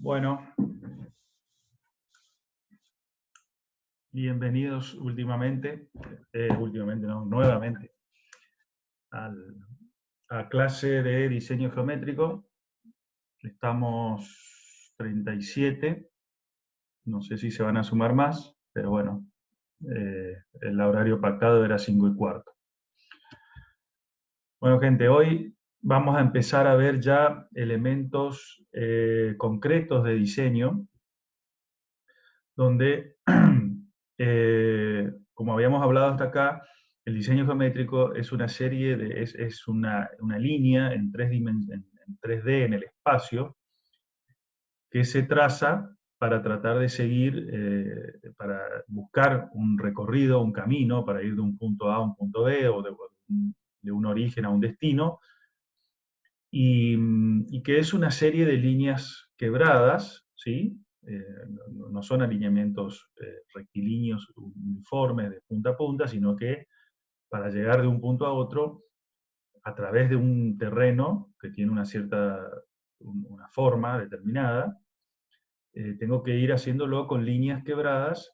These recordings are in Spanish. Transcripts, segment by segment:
Bueno, bienvenidos nuevamente a clase de diseño geométrico. Estamos 37, no sé si se van a sumar más, pero bueno, el horario pactado era 5:15. Bueno, gente, hoy vamos a empezar a ver ya elementos concretos de diseño, donde, como habíamos hablado hasta acá, el diseño geométrico es una serie es una línea en 3D en el espacio que se traza para tratar de seguir, para buscar un recorrido, un camino, para ir de un punto A a un punto B o de un origen a un destino, y que es una serie de líneas quebradas, ¿sí? No son alineamientos rectilíneos uniformes de punta a punta, sino que para llegar de un punto a otro, a través de un terreno que tiene una forma determinada, tengo que ir haciéndolo con líneas quebradas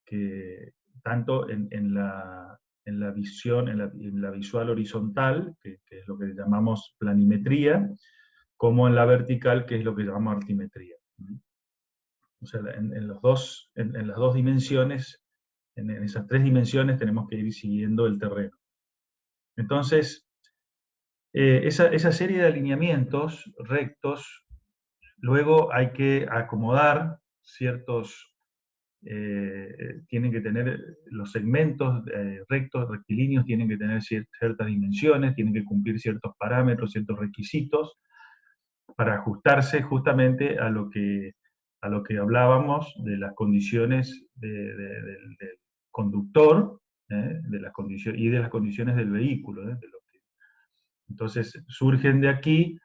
que tanto en la visión, en la visual horizontal, que es lo que llamamos planimetría, como en la vertical, que es lo que llamamos altimetría. O sea, en las dos dimensiones, en esas tres dimensiones tenemos que ir siguiendo el terreno. Entonces, esa serie de alineamientos rectos, luego hay que acomodar tienen que tener los segmentos rectos, rectilíneos, tienen que tener ciertas dimensiones, tienen que cumplir ciertos parámetros, ciertos requisitos, para ajustarse justamente a lo que hablábamos de las condiciones del conductor, de las y de las condiciones del vehículo. Entonces surgen de aquí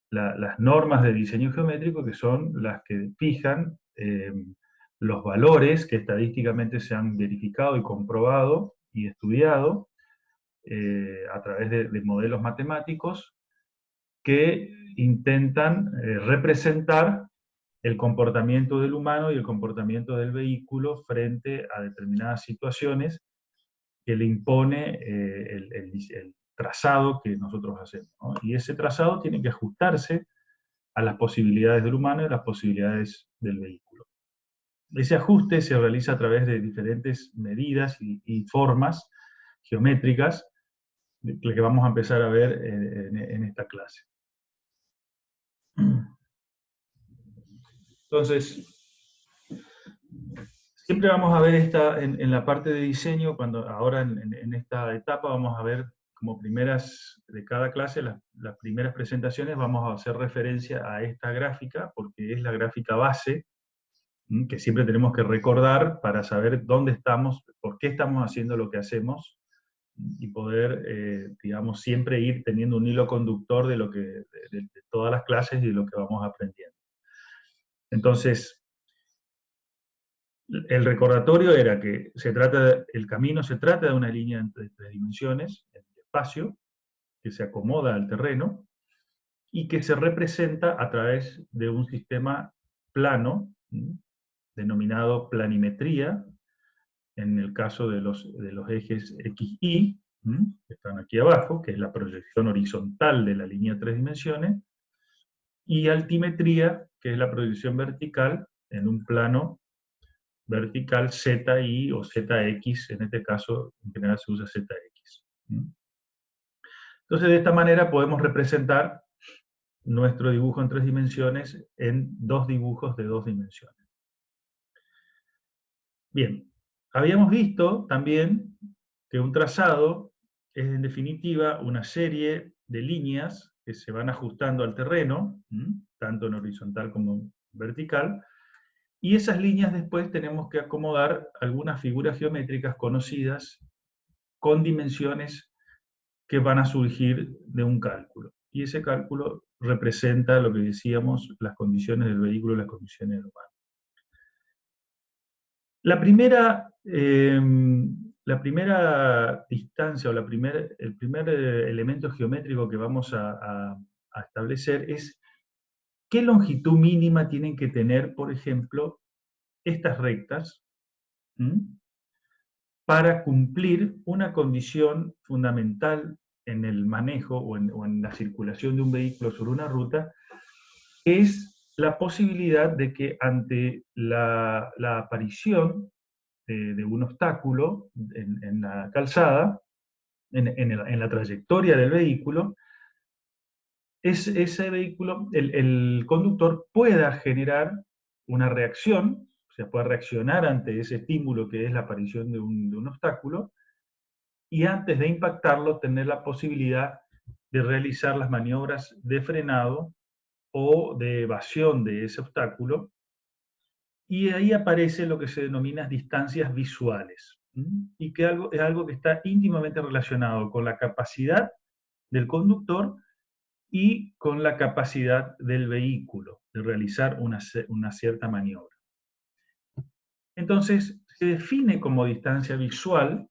las normas de diseño geométrico, que son las que fijan los valores que estadísticamente se han verificado y comprobado y estudiado a través de modelos matemáticos que intentan representar el comportamiento del humano y el comportamiento del vehículo frente a determinadas situaciones que le impone el trazado que nosotros hacemos, ¿no? Y ese trazado tiene que ajustarse a las posibilidades del humano y a las posibilidades del vehículo. Ese ajuste se realiza a través de diferentes medidas y formas geométricas que vamos a empezar a ver en esta clase. Entonces, siempre vamos a ver en la parte de diseño, ahora en esta etapa vamos a ver como primeras de cada clase, las primeras presentaciones, vamos a hacer referencia a esta gráfica, porque es la gráfica base, que siempre tenemos que recordar para saber dónde estamos, por qué estamos haciendo lo que hacemos, y poder, digamos, siempre ir teniendo un hilo conductor de todas las clases y de lo que vamos aprendiendo. Entonces, el recordatorio era que el camino se trata de una línea entre tres dimensiones, en el espacio, que se acomoda al terreno y que se representa a través de un sistema plano, denominado planimetría, en el caso de los ejes X, Y, que están aquí abajo, que es la proyección horizontal de la línea de tres dimensiones, y altimetría, que es la proyección vertical en un plano vertical ZY o ZX, en este caso en general se usa ZX. Entonces de esta manera podemos representar nuestro dibujo en tres dimensiones en dos dibujos de dos dimensiones. Bien, habíamos visto también que un trazado es en definitiva una serie de líneas que se van ajustando al terreno, tanto en horizontal como en vertical, y esas líneas después tenemos que acomodar algunas figuras geométricas conocidas con dimensiones que van a surgir de un cálculo. Y ese cálculo representa lo que decíamos, las condiciones del vehículo y las condiciones del humano. La primera distancia o el primer elemento geométrico que vamos a establecer es ¿Qué longitud mínima tienen que tener, por ejemplo, estas rectas? ¿Mm? Para cumplir una condición fundamental en el manejo o en la circulación de un vehículo sobre una ruta, es la posibilidad de que ante la aparición de un obstáculo en la calzada, en la trayectoria del vehículo, ese vehículo, el conductor pueda generar una reacción, o sea, pueda reaccionar ante ese estímulo que es la aparición de un obstáculo, y antes de impactarlo tener la posibilidad de realizar las maniobras de frenado o de evasión de ese obstáculo, y ahí aparece lo que se denomina distancias visuales, y que es algo que está íntimamente relacionado con la capacidad del conductor y con la capacidad del vehículo de realizar una cierta maniobra. Entonces, se define como distancia visual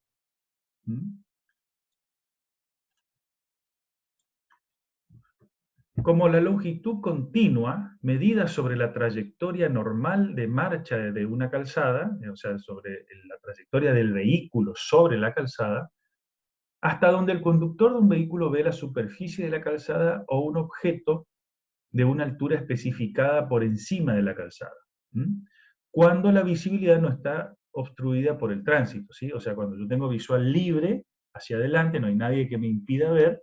como la longitud continua medida sobre la trayectoria normal de marcha de una calzada, o sea, sobre la trayectoria del vehículo sobre la calzada, hasta donde el conductor de un vehículo ve la superficie de la calzada o un objeto de una altura especificada por encima de la calzada, cuando la visibilidad no está obstruida por el tránsito, ¿sí? O sea, cuando yo tengo visual libre hacia adelante, no hay nadie que me impida ver,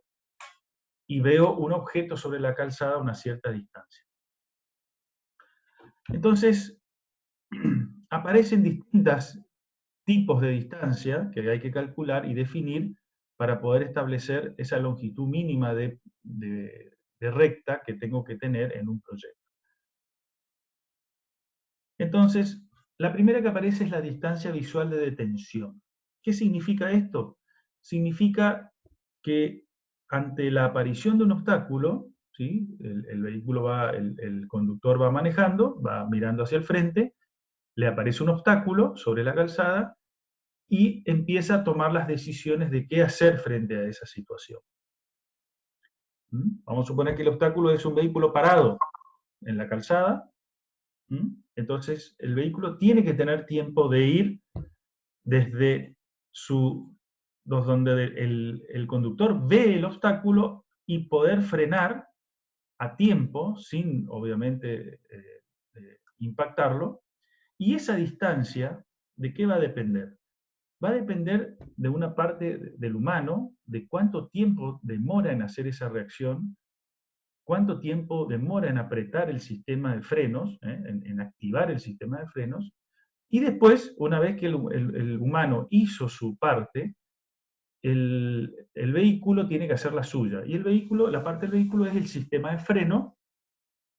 y veo un objeto sobre la calzada a una cierta distancia. Entonces, aparecen distintos tipos de distancia que hay que calcular y definir para poder establecer esa longitud mínima de recta que tengo que tener en un proyecto. Entonces, la primera que aparece es la distancia visual de detención. ¿Qué significa esto? Significa que ante la aparición de un obstáculo, ¿sí? El conductor va manejando, va mirando hacia el frente, le aparece un obstáculo sobre la calzada y empieza a tomar las decisiones de qué hacer frente a esa situación. Vamos a suponer que el obstáculo es un vehículo parado en la calzada. Entonces, el vehículo tiene que tener tiempo de ir desde donde el conductor ve el obstáculo y poder frenar a tiempo, sin obviamente impactarlo. Y esa distancia, ¿de qué va a depender? Va a depender de una parte del humano, de cuánto tiempo demora en hacer esa reacción, cuánto tiempo demora en apretar el sistema de frenos, en activar el sistema de frenos, y después, una vez que el humano hizo su parte, el vehículo tiene que hacer la suya. Y la parte del vehículo es el sistema de freno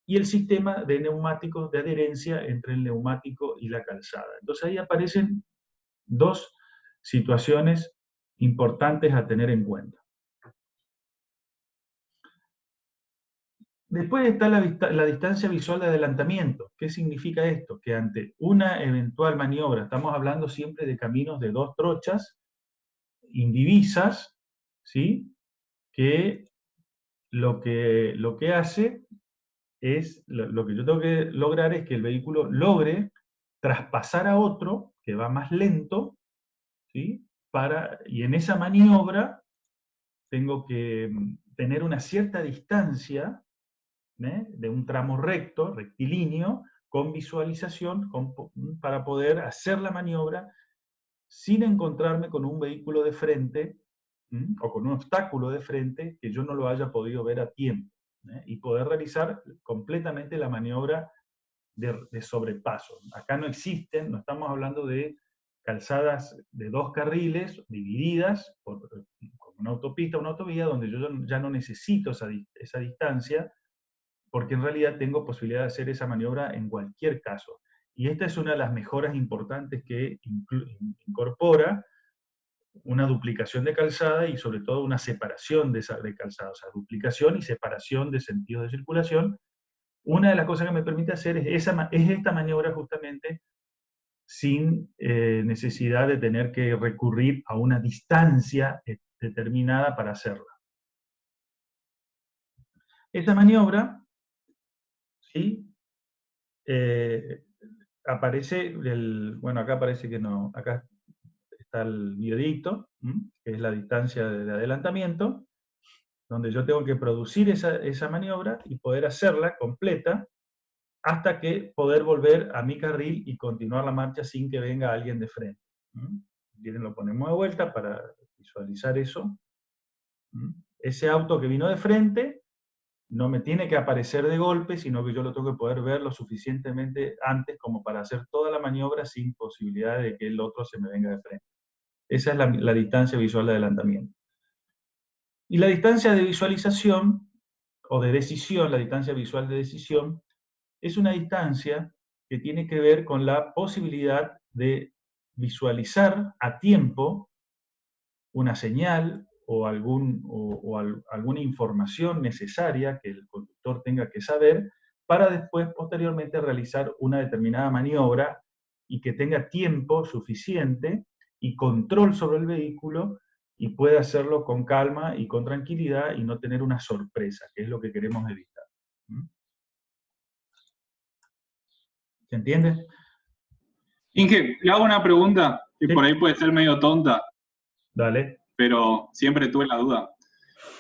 y el sistema de neumáticos de adherencia entre el neumático y la calzada. Entonces ahí aparecen dos situaciones importantes a tener en cuenta. Después está la distancia visual de adelantamiento. ¿Qué significa esto? Que ante una eventual maniobra, estamos hablando siempre de caminos de dos trochas indivisas, ¿sí? Que lo que hace es, lo que yo tengo que lograr es que el vehículo logre traspasar a otro que va más lento, ¿sí? Y en esa maniobra tengo que tener una cierta distancia, de un tramo recto, rectilíneo, con visualización, para poder hacer la maniobra sin encontrarme con un vehículo de frente o con un obstáculo de frente que yo no lo haya podido ver a tiempo, y poder realizar completamente la maniobra de sobrepaso. Acá no existen, no estamos hablando de calzadas de dos carriles divididas por una autopista o una autovía donde yo ya no necesito esa distancia, porque en realidad tengo posibilidad de hacer esa maniobra en cualquier caso. Y esta es una de las mejoras importantes que incorpora una duplicación de calzada y sobre todo una separación de calzada, o sea, duplicación y separación de sentidos de circulación. Una de las cosas que me permite hacer es esta maniobra justamente sin necesidad de tener que recurrir a una distancia determinada para hacerla. Esta maniobra y aparece, bueno, acá parece que no, acá está el biodicto, que es la distancia de adelantamiento, donde yo tengo que producir esa maniobra y poder hacerla completa hasta que poder volver a mi carril y continuar la marcha sin que venga alguien de frente. Bien, lo ponemos de vuelta para visualizar eso. Ese auto que vino de frente no me tiene que aparecer de golpe, sino que yo lo tengo que poder ver lo suficientemente antes como para hacer toda la maniobra sin posibilidad de que el otro se me venga de frente. Esa es la distancia visual de adelantamiento. Y la distancia de visualización, o de decisión, la distancia visual de decisión, es una distancia que tiene que ver con la posibilidad de visualizar a tiempo una señal o alguna información necesaria que el conductor tenga que saber para después, posteriormente, realizar una determinada maniobra y que tenga tiempo suficiente y control sobre el vehículo y pueda hacerlo con calma y con tranquilidad y no tener una sorpresa, que es lo que queremos evitar. ¿Se entiende? Inge, le hago una pregunta que Sí. por ahí puede ser medio tonta, Dale. pero siempre tuve la duda.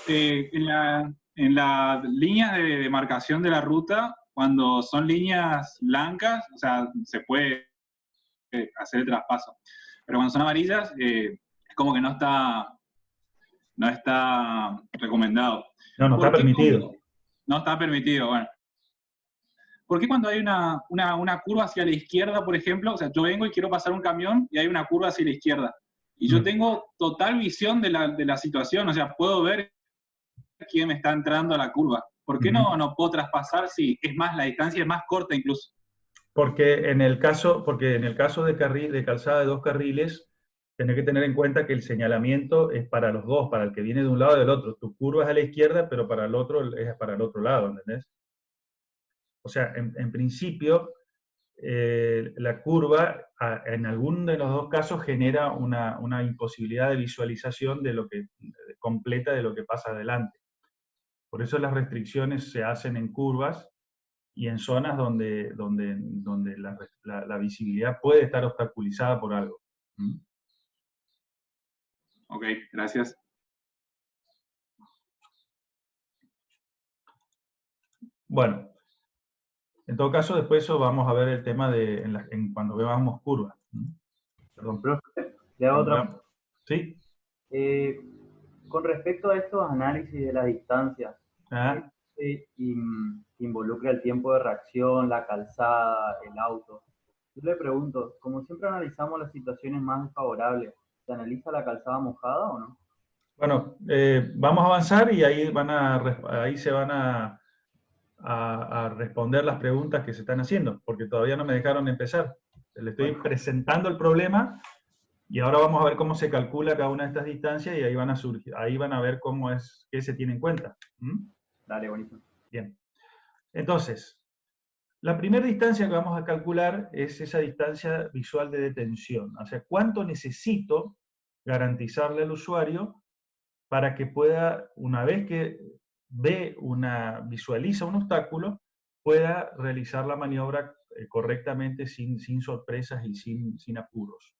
En la línea de demarcación de la ruta, cuando son líneas blancas, o sea, se puede hacer el traspaso. Pero cuando son amarillas, es como que no está recomendado. No ¿Por está qué permitido. no está permitido? Bueno. ¿Por qué cuando hay una curva hacia la izquierda, por ejemplo, o sea, yo vengo y quiero pasar un camión y hay una curva hacia la izquierda? Y yo tengo total visión de la situación, o sea, puedo ver quién me está entrando a la curva. ¿Por qué no puedo traspasar si es más, la distancia es más corta incluso? Porque en el caso de calzada de dos carriles, tenés que tener en cuenta que el señalamiento es para los dos, para el que viene de un lado y del otro. Tu curva es a la izquierda, pero para el otro es para el otro lado, ¿entendés? O sea, en principio, la curva en alguno de los dos casos genera una imposibilidad de visualización completa de lo que pasa adelante. Por eso las restricciones se hacen en curvas y en zonas donde la visibilidad puede estar obstaculizada por algo. Ok, gracias. Bueno, en todo caso, después eso vamos a ver el tema de cuando veamos curvas. Perdón. Profe, le hago otra. ¿Sí? Con respecto a estos análisis de la distancia, Ah, que involucra el tiempo de reacción, la calzada, el auto. Yo le pregunto, como siempre analizamos las situaciones más desfavorables, ¿se analiza la calzada mojada o no? bueno, vamos a avanzar y ahí se van a responder las preguntas que se están haciendo, porque todavía no me dejaron empezar. Le estoy presentando el problema y ahora vamos a ver cómo se calcula cada una de estas distancias y ahí van a ver qué se tiene en cuenta. Dale, buenísimo. Bien. Entonces, la primera distancia que vamos a calcular es esa distancia visual de detención. O sea, ¿cuánto necesito garantizarle al usuario para que pueda, una vez que visualiza un obstáculo, pueda realizar la maniobra correctamente sin sorpresas y sin apuros?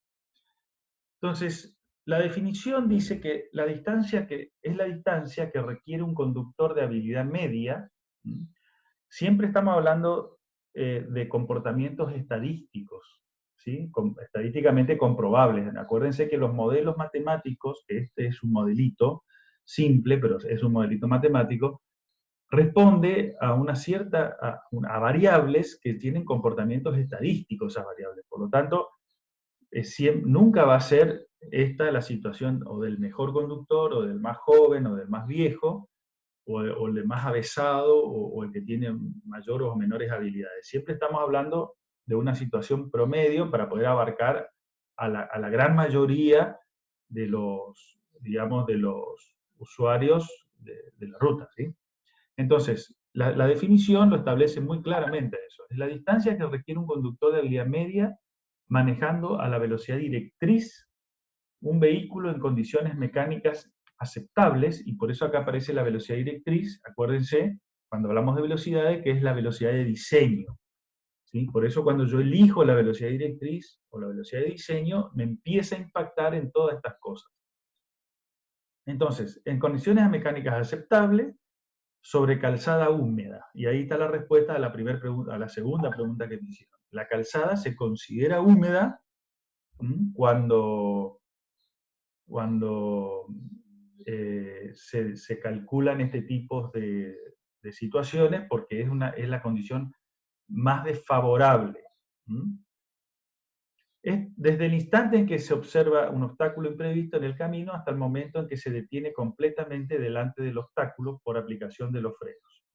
Entonces, la definición dice que la distancia es la distancia que requiere un conductor de habilidad media. Siempre estamos hablando de comportamientos estadísticos, ¿sí? Estadísticamente comprobables. Acuérdense que los modelos matemáticos, que este es un modelito simple, pero es un modelito matemático, responde a variables que tienen comportamientos estadísticos, esas variables. Por lo tanto, nunca va a ser esta la situación o del mejor conductor, o del más joven, o del más viejo, o el de más avesado, o el que tiene mayores o menores habilidades. Siempre estamos hablando de una situación promedio para poder abarcar a la gran mayoría de los, digamos, de los usuarios de la ruta, ¿sí? Entonces, la definición lo establece muy claramente eso. Es la distancia que requiere un conductor de habilidad media manejando a la velocidad directriz un vehículo en condiciones mecánicas aceptables, y por eso acá aparece la velocidad directriz. Acuérdense, cuando hablamos de velocidades, que es la velocidad de diseño, ¿sí? Por eso cuando yo elijo la velocidad directriz o la velocidad de diseño, me empieza a impactar en todas estas cosas. Entonces, en condiciones mecánicas aceptables, sobre calzada húmeda. Y ahí está la respuesta a la a la segunda pregunta que me hicieron. La calzada se considera húmeda cuando se calculan este tipo de situaciones, porque es la condición más desfavorable. Es desde el instante en que se observa un obstáculo imprevisto en el camino hasta el momento en que se detiene completamente delante del obstáculo por aplicación de los frenos.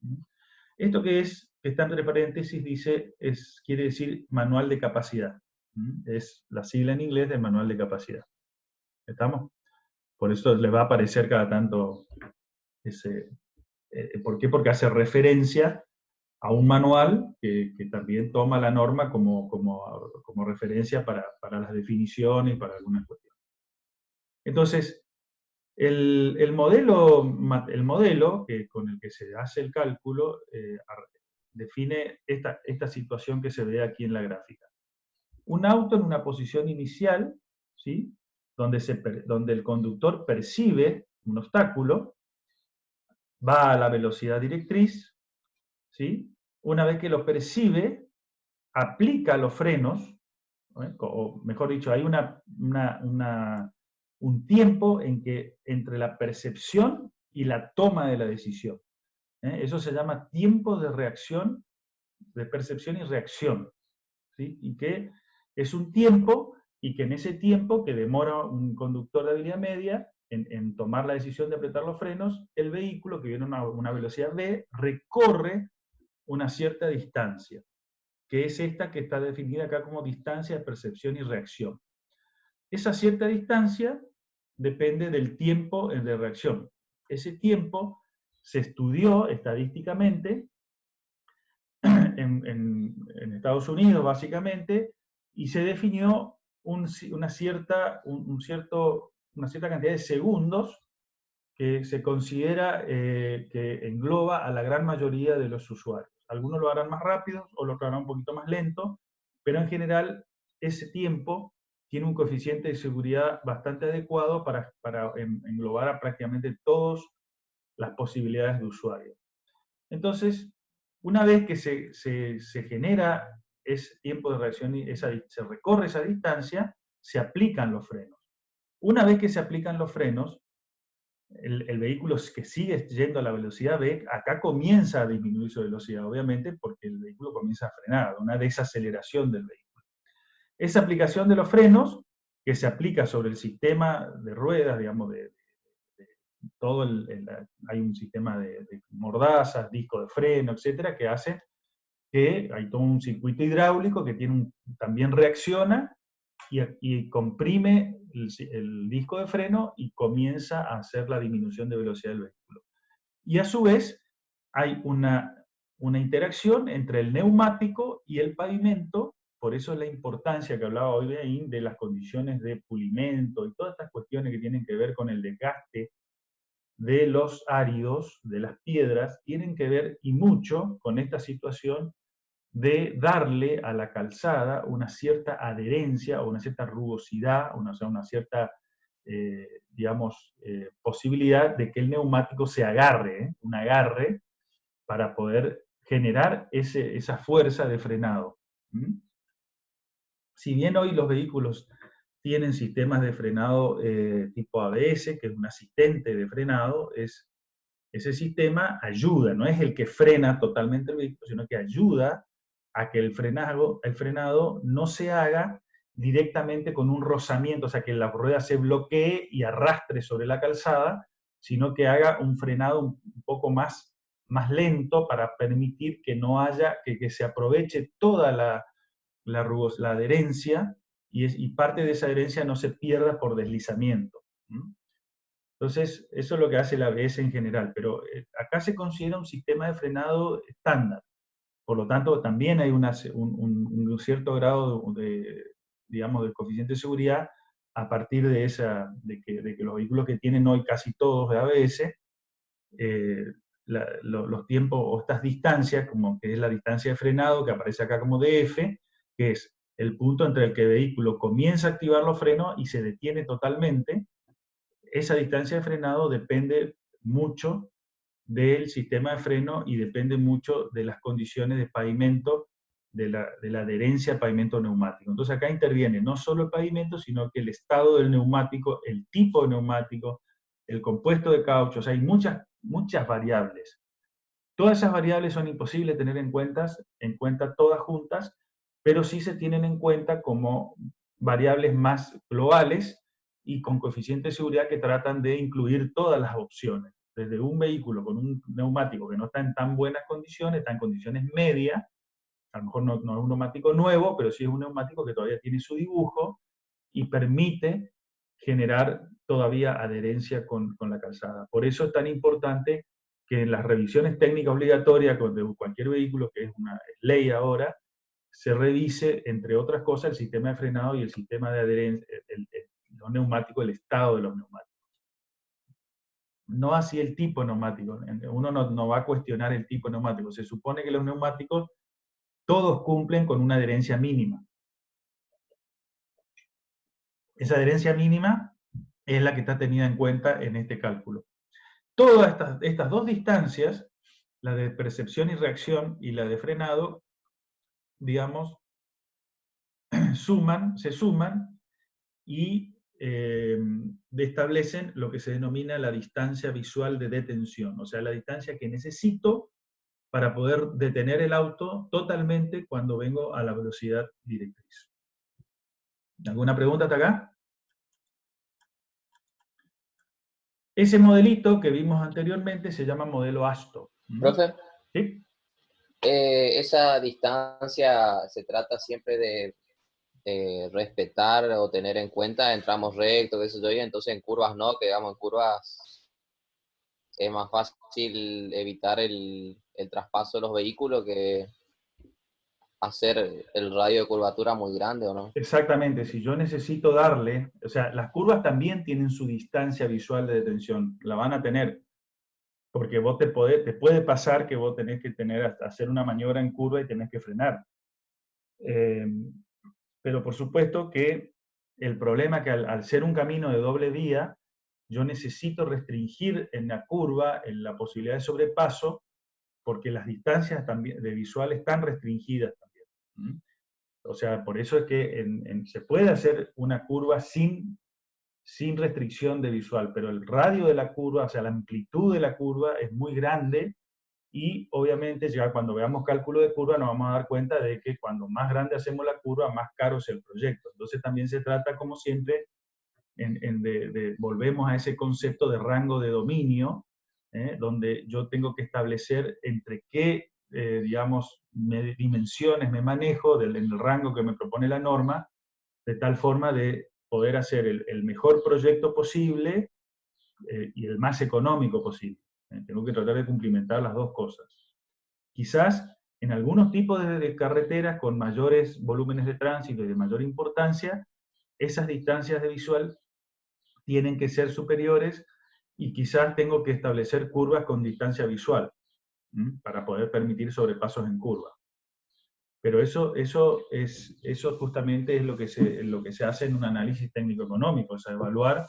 Esto que está entre paréntesis, quiere decir manual de capacidad. Es la sigla en inglés de manual de capacidad. ¿Estamos? Por eso les va a aparecer cada tanto ese... ¿Por qué? Porque hace referencia a un manual que también toma la norma como referencia para las definiciones y para algunas cuestiones. Entonces, el modelo con el que se hace el cálculo define esta situación que se ve aquí en la gráfica. Un auto en una posición inicial, ¿sí? donde el conductor percibe un obstáculo, va a la velocidad directriz, ¿sí? Una vez que lo percibe, aplica los frenos, o mejor dicho, hay un tiempo entre la percepción y la toma de la decisión. Eso se llama tiempo de reacción, de percepción y reacción, ¿sí? Y que es un tiempo, y que en ese tiempo que demora un conductor de habilidad media en tomar la decisión de apretar los frenos, el vehículo que viene a una velocidad V recorre una cierta distancia, que es esta que está definida acá como distancia de percepción y reacción. Esa cierta distancia depende del tiempo de reacción. Ese tiempo se estudió estadísticamente en Estados Unidos, básicamente, y se definió una cierta cantidad de segundos que se considera que engloba a la gran mayoría de los usuarios. Algunos lo harán más rápido, o lo harán un poquito más lento, pero en general ese tiempo tiene un coeficiente de seguridad bastante adecuado para englobar a prácticamente todas las posibilidades de usuario. Entonces, una vez que se genera ese tiempo de reacción y se recorre esa distancia, se aplican los frenos. Una vez que se aplican los frenos, el vehículo que sigue yendo a la velocidad B, acá comienza a disminuir su velocidad, obviamente, porque el vehículo comienza a frenar, una desaceleración del vehículo. Esa aplicación de los frenos, que se aplica sobre el sistema de ruedas, digamos, hay un sistema de mordazas, disco de freno, etcétera, que hace que hay todo un circuito hidráulico que también reacciona y comprime el disco de freno y comienza a hacer la disminución de velocidad del vehículo. Y a su vez hay una interacción entre el neumático y el pavimento, por eso es la importancia que hablaba hoy de las condiciones de pulimento y todas estas cuestiones que tienen que ver con el desgaste de los áridos, de las piedras, tienen que ver y mucho con esta situación de darle a la calzada una cierta adherencia o una cierta rugosidad, una cierta, posibilidad de que el neumático se agarre, un agarre, para poder generar esa fuerza de frenado. Si bien hoy los vehículos tienen sistemas de frenado tipo ABS, que es un asistente de frenado, ese sistema ayuda, no es el que frena totalmente el vehículo, sino que ayuda a que el frenado no se haga directamente con un rozamiento, o sea, que la rueda se bloquee y arrastre sobre la calzada, sino que haga un frenado un poco más lento para permitir que no haya, que se aproveche toda la adherencia y parte de esa adherencia no se pierda por deslizamiento. Entonces, eso es lo que hace el ABS en general, pero acá se considera un sistema de frenado estándar. Por lo tanto, también hay un cierto grado de coeficiente de seguridad a partir de que los vehículos que tienen hoy casi todos de ABS los tiempos o estas distancias, como que es la distancia de frenado, que aparece acá como DF, que es el punto entre el que el vehículo comienza a activar los frenos y se detiene totalmente. Esa distancia de frenado depende mucho del sistema de freno y depende mucho de las condiciones de pavimento, de la adherencia al pavimento neumático. Entonces acá interviene no solo el pavimento, sino que el estado del neumático, el tipo de neumático, el compuesto de caucho. O sea, hay muchas variables. Todas esas variables son imposibles de tener en cuenta todas juntas, pero sí se tienen en cuenta como variables más globales y con coeficiente de seguridad que tratan de incluir todas las opciones. Desde un vehículo con un neumático que no está en tan buenas condiciones, está en condiciones medias, a lo mejor no es un neumático nuevo, pero sí es un neumático que todavía tiene su dibujo y permite generar todavía adherencia con la calzada. Por eso es tan importante que en las revisiones técnicas obligatorias de cualquier vehículo, que es una ley ahora, se revise, entre otras cosas, el sistema de frenado y el sistema de adherencia, los neumáticos, el estado de los neumáticos. No así el tipo de neumático. Uno no va a cuestionar el tipo de neumático. Se supone que los neumáticos todos cumplen con una adherencia mínima. Esa adherencia mínima es la que está tenida en cuenta en este cálculo. Todas estas dos distancias, la de percepción y reacción y la de frenado, digamos, se suman y establecen lo que se denomina la distancia visual de detención, o sea, la distancia que necesito para poder detener el auto totalmente cuando vengo a la velocidad directriz. ¿Alguna pregunta hasta acá? Ese modelito que vimos anteriormente se llama modelo ASTO. Profe, ¿Sí? esa distancia se trata siempre de respetar o tener en cuenta en tramos rectos, eso yo, y entonces en curvas no, que digamos en curvas es más fácil evitar el traspaso de los vehículos que hacer el radio de curvatura muy grande, ¿o no? Exactamente, si yo necesito darle, o sea, las curvas también tienen su distancia visual de detención, la van a tener, porque vos te puede pasar que vos tenés que hacer una maniobra en curva y tenés que frenar. Pero por supuesto que el problema es que al ser un camino de doble vía, yo necesito restringir en la curva, en la posibilidad de sobrepaso, porque las distancias también de visual están restringidas también. O sea, por eso es que se puede hacer una curva sin restricción de visual, pero el radio de la curva, o sea, la amplitud de la curva es muy grande y obviamente ya cuando veamos cálculo de curva nos vamos a dar cuenta de que cuando más grande hacemos la curva, más caro es el proyecto. Entonces también se trata, como siempre, volvemos a ese concepto de rango de dominio, donde yo tengo que establecer entre qué, digamos, dimensiones me manejo en el rango que me propone la norma, de tal forma de poder hacer el mejor proyecto posible y el más económico posible. Tengo que tratar de cumplimentar las dos cosas. Quizás en algunos tipos de carreteras con mayores volúmenes de tránsito y de mayor importancia, esas distancias de visual tienen que ser superiores y quizás tengo que establecer curvas con distancia visual para poder permitir sobrepasos en curva. Pero eso justamente es lo que se hace en un análisis técnico-económico, o sea, evaluar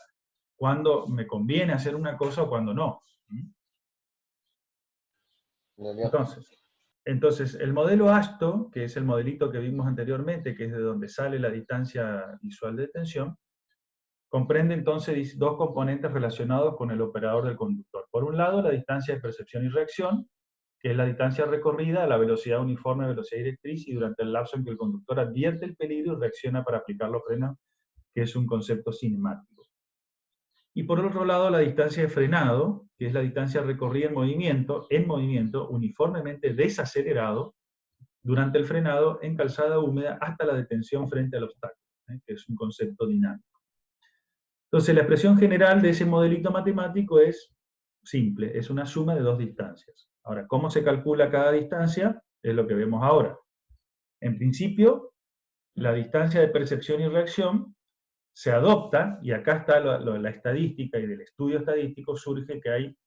cuándo me conviene hacer una cosa o cuándo no. Entonces, el modelo ASTO, que es el modelito que vimos anteriormente, que es de donde sale la distancia visual de detención, comprende entonces dos componentes relacionados con el operador del conductor. Por un lado, la distancia de percepción y reacción, que es la distancia recorrida a la velocidad uniforme, velocidad directriz, y durante el lapso en que el conductor advierte el peligro y reacciona para aplicar los frenos, que es un concepto cinemático. Y por otro lado, la distancia de frenado, que es la distancia recorrida en movimiento, uniformemente desacelerado, durante el frenado en calzada húmeda hasta la detención frente al obstáculo, que es un concepto dinámico. Entonces, la expresión general de ese modelito matemático es simple, es una suma de dos distancias. Ahora, ¿cómo se calcula cada distancia? Es lo que vemos ahora. En principio, la distancia de percepción y reacción se adopta, y acá está la estadística, y del estudio estadístico surge que hay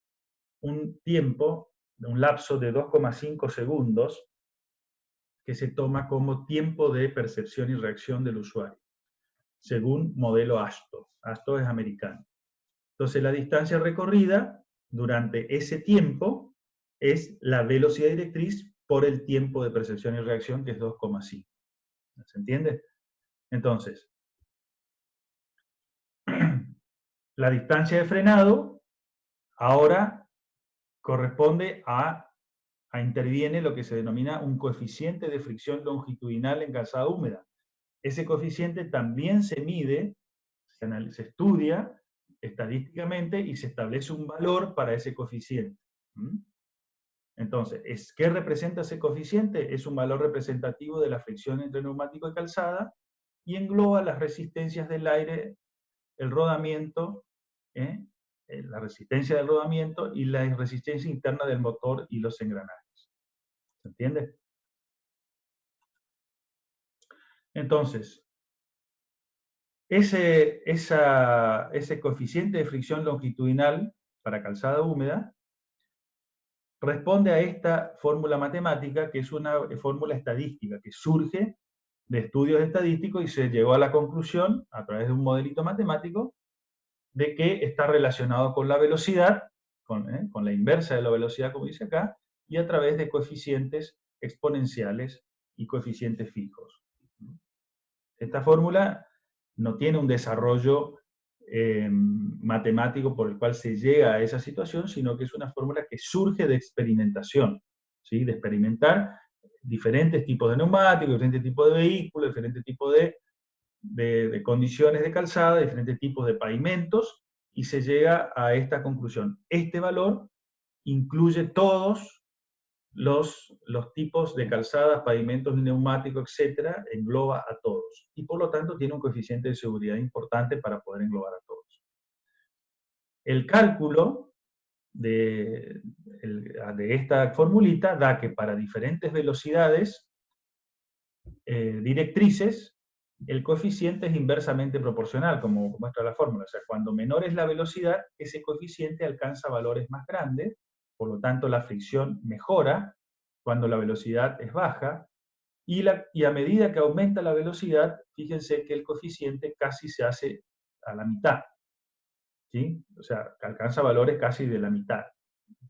un tiempo un lapso de 2,5 segundos que se toma como tiempo de percepción y reacción del usuario, según modelo ASTO. ASTO es americano. Entonces, la distancia recorrida durante ese tiempo es la velocidad directriz por el tiempo de percepción y reacción, que es 2,5. ¿Se entiende? Entonces, la distancia de frenado ahora corresponde interviene lo que se denomina un coeficiente de fricción longitudinal en calzada húmeda. Ese coeficiente también se mide, se estudia estadísticamente y se establece un valor para ese coeficiente. Entonces, ¿qué representa ese coeficiente? Es un valor representativo de la fricción entre neumático y calzada y engloba las resistencias del aire, el rodamiento, la resistencia del rodamiento y la resistencia interna del motor y los engranajes. ¿Se entiende? Entonces, ese coeficiente de fricción longitudinal para calzada húmeda responde a esta fórmula matemática, que es una fórmula estadística, que surge de estudios estadísticos y se llegó a la conclusión, a través de un modelito matemático, de que está relacionado con la velocidad, con la inversa de la velocidad, como dice acá, y a través de coeficientes exponenciales y coeficientes fijos. Esta fórmula no tiene un desarrollo matemático por el cual se llega a esa situación, sino que es una fórmula que surge de experimentación, ¿sí? De experimentar diferentes tipos de neumáticos, diferentes tipos de vehículos, diferentes tipos de condiciones de calzada, diferentes tipos de pavimentos, y se llega a esta conclusión. Este valor incluye todos los tipos de calzadas, pavimentos y neumáticos, etcétera, engloba a todos. Y por lo tanto tiene un coeficiente de seguridad importante para poder englobar a todos. El cálculo de esta formulita da que para diferentes velocidades directrices, el coeficiente es inversamente proporcional, como muestra la fórmula. O sea, cuando menor es la velocidad, ese coeficiente alcanza valores más grandes, por lo tanto la fricción mejora cuando la velocidad es baja, y a medida que aumenta la velocidad, fíjense que el coeficiente casi se hace a la mitad, ¿sí? O sea, alcanza valores casi de la mitad.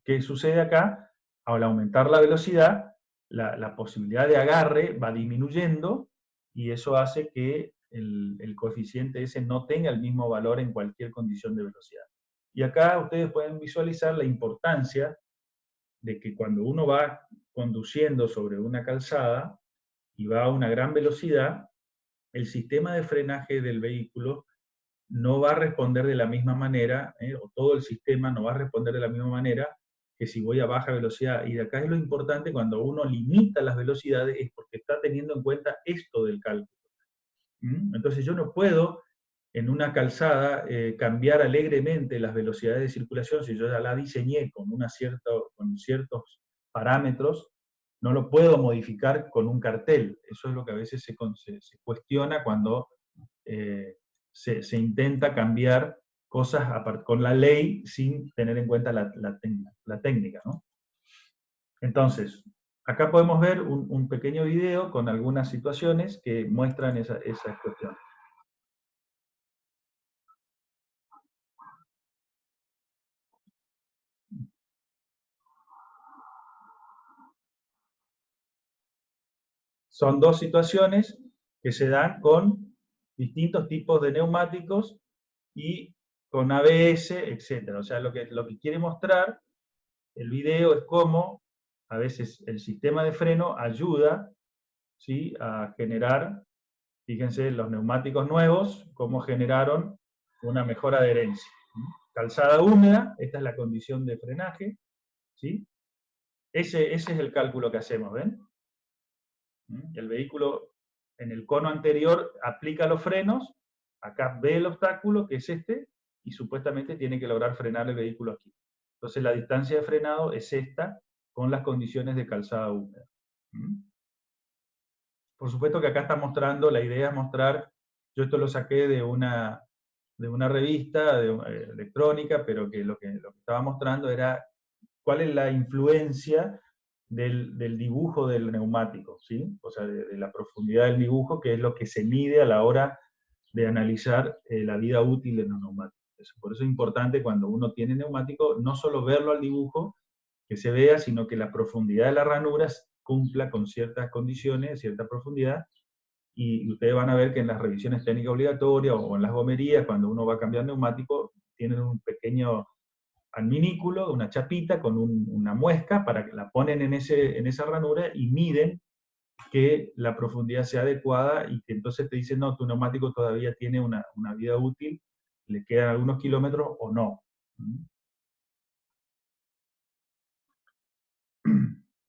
¿Qué sucede acá? Al aumentar la velocidad, la posibilidad de agarre va disminuyendo, y eso hace que el coeficiente ese no tenga el mismo valor en cualquier condición de velocidad. Y acá ustedes pueden visualizar la importancia de que cuando uno va conduciendo sobre una calzada y va a una gran velocidad, el sistema de frenaje del vehículo no va a responder de la misma manera, o todo el sistema no va a responder de la misma manera que si voy a baja velocidad. Y de acá es lo importante, cuando uno limita las velocidades, es porque está teniendo en cuenta esto del cálculo. Entonces yo no puedo en una calzada cambiar alegremente las velocidades de circulación. Si yo ya la diseñé con ciertos parámetros, no lo puedo modificar con un cartel. Eso es lo que a veces se cuestiona cuando se intenta cambiar cosas con la ley sin tener en cuenta la técnica, ¿no? Entonces, acá podemos ver un pequeño video con algunas situaciones que muestran esa cuestión. Son dos situaciones que se dan con distintos tipos de neumáticos y con ABS, etc. O sea, lo que quiere mostrar el video es cómo a veces el sistema de freno ayuda, ¿sí?, a generar, fíjense, los neumáticos nuevos, cómo generaron una mejor adherencia. Calzada húmeda, esta es la condición de frenaje, ¿sí? Ese es el cálculo que hacemos, ¿ven? El vehículo en el cono anterior aplica los frenos, acá ve el obstáculo, que es este, y supuestamente tiene que lograr frenar el vehículo aquí. Entonces la distancia de frenado es esta, con las condiciones de calzada húmeda. Por supuesto que acá está mostrando, la idea es mostrar, yo esto lo saqué de una revista electrónica, pero que lo que estaba mostrando era cuál es la influencia del dibujo del neumático, ¿sí? O sea, de la profundidad del dibujo, que es lo que se mide a la hora de analizar la vida útil de los neumáticos. Por eso es importante cuando uno tiene neumático, no solo verlo al dibujo, que se vea, sino que la profundidad de las ranuras cumpla con ciertas condiciones, cierta profundidad, y ustedes van a ver que en las revisiones técnicas obligatorias o en las gomerías, cuando uno va a cambiar neumático, tienen un pequeño adminículo, una chapita con una muesca para que la ponen en esa ranura y miden que la profundidad sea adecuada y que entonces te dicen, no, tu neumático todavía tiene una vida útil, le quedan algunos kilómetros o no.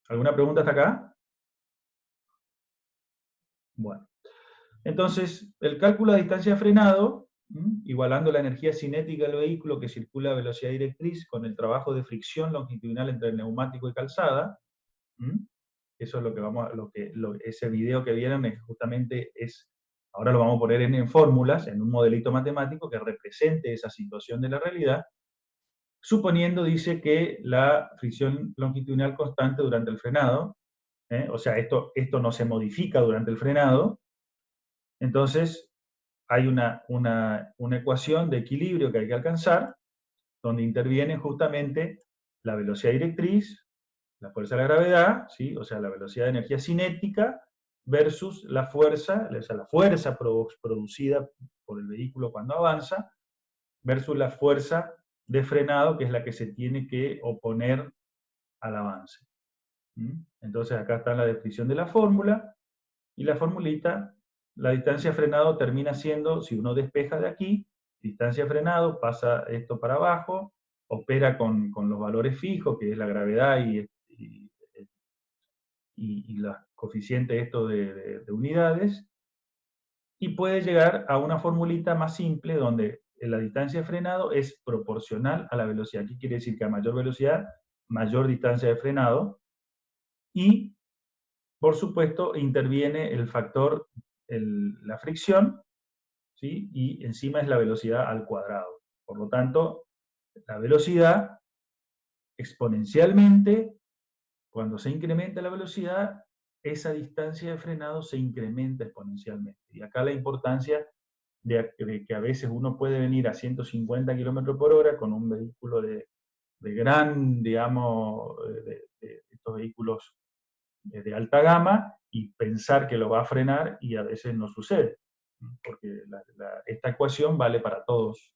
¿Alguna pregunta hasta acá? Bueno. Entonces, el cálculo de distancia de frenado, igualando la energía cinética del vehículo que circula a velocidad directriz con el trabajo de fricción longitudinal entre el neumático y calzada. Eso es lo que vamos ese video que vieron justamente ahora lo vamos a poner en fórmulas, en un modelito matemático que represente esa situación de la realidad, suponiendo, dice, que la fricción longitudinal constante durante el frenado, o sea, esto no se modifica durante el frenado. Entonces, hay una ecuación de equilibrio que hay que alcanzar, donde interviene justamente la velocidad directriz, la fuerza de la gravedad, ¿sí? O sea, la velocidad de energía cinética versus la fuerza, o sea, la fuerza producida por el vehículo cuando avanza, versus la fuerza de frenado, que es la que se tiene que oponer al avance. Entonces, acá está la descripción de la fórmula, y la formulita, la distancia de frenado termina siendo, si uno despeja de aquí, distancia de frenado, pasa esto para abajo, opera con los valores fijos, que es la gravedad y los coeficientes esto de unidades, y puede llegar a una formulita más simple donde la distancia de frenado es proporcional a la velocidad. ¿Qué quiere decir? Que a mayor velocidad, mayor distancia de frenado, y por supuesto interviene el factor, la fricción, ¿sí? Y encima es la velocidad al cuadrado. Por lo tanto, la velocidad exponencialmente, cuando se incrementa la velocidad, esa distancia de frenado se incrementa exponencialmente. Y acá la importancia de que a veces uno puede venir a 150 km por hora con un vehículo de gran, digamos, de estos vehículos de alta gama y pensar que lo va a frenar y a veces no sucede, porque esta ecuación vale para todos.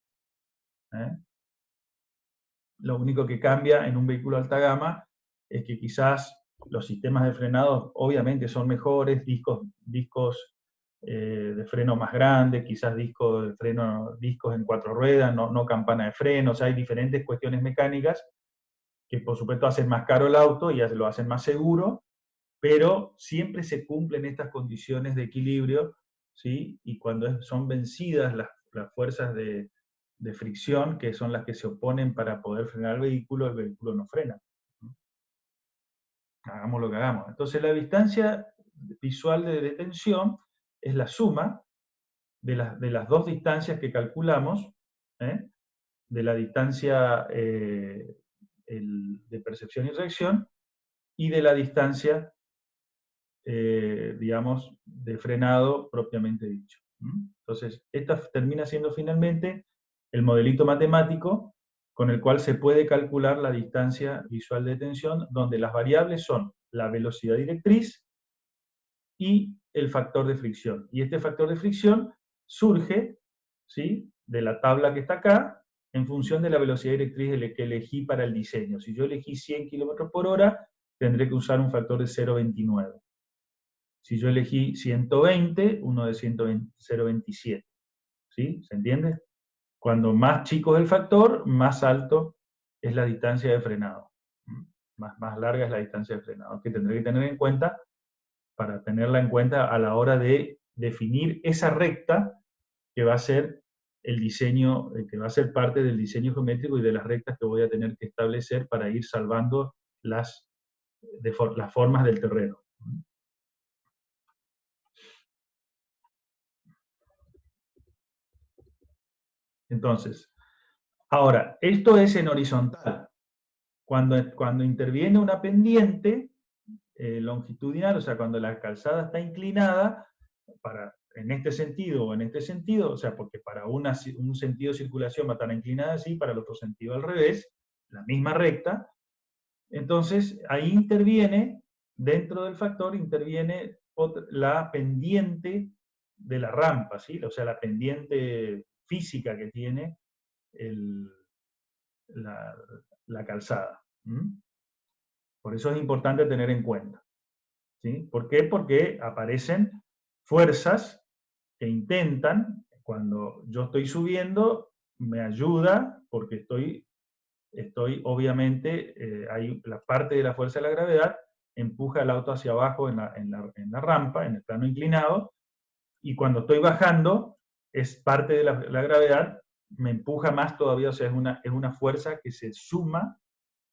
Lo único que cambia en un vehículo de alta gama es que quizás los sistemas de frenado obviamente son mejores, discos de freno más grandes, quizás discos en 4 ruedas, no campana de freno, o sea, hay diferentes cuestiones mecánicas que por supuesto hacen más caro el auto y lo hacen más seguro, pero siempre se cumplen estas condiciones de equilibrio, ¿sí? Y cuando son vencidas las fuerzas de fricción, que son las que se oponen para poder frenar el vehículo no frena. Hagamos lo que hagamos. Entonces la distancia visual de detención es la suma de las dos distancias que calculamos, de la distancia de percepción y reacción, y de la distancia digamos, de frenado propiamente dicho. Entonces, esta termina siendo finalmente el modelito matemático con el cual se puede calcular la distancia visual de detención, donde las variables son la velocidad directriz y el factor de fricción. Y este factor de fricción surge, ¿sí?, de la tabla que está acá, en función de la velocidad directriz que elegí para el diseño. Si yo elegí 100 km por hora, tendré que usar un factor de 0,29. Si yo elegí 120, uno de 0,27. ¿Sí? ¿Se entiende? Cuando más chico es el factor, más alto es la distancia de frenado. Más larga es la distancia de frenado, que tendré que tener en cuenta para tenerla en cuenta a la hora de definir esa recta que va a ser el diseño, que va a ser parte del diseño geométrico y de las rectas que voy a tener que establecer para ir salvando las formas del terreno. Entonces, ahora, esto es en horizontal. Cuando interviene una pendiente longitudinal, o sea, cuando la calzada está inclinada, en este sentido o en este sentido, o sea, porque para un sentido de circulación va a estar inclinada así, para el otro sentido al revés, la misma recta, entonces ahí interviene, dentro del factor, interviene la pendiente de la rampa, ¿sí? O sea, la pendiente física que tiene la calzada. Por eso es importante tener en cuenta. ¿Sí? ¿Por qué? Porque aparecen fuerzas que intentan, cuando yo estoy subiendo, me ayuda, porque estoy obviamente, hay la parte de la fuerza de la gravedad, empuja el auto hacia abajo en la rampa, en el plano inclinado, y cuando estoy bajando, es parte de la gravedad, me empuja más todavía, o sea, es una fuerza que se suma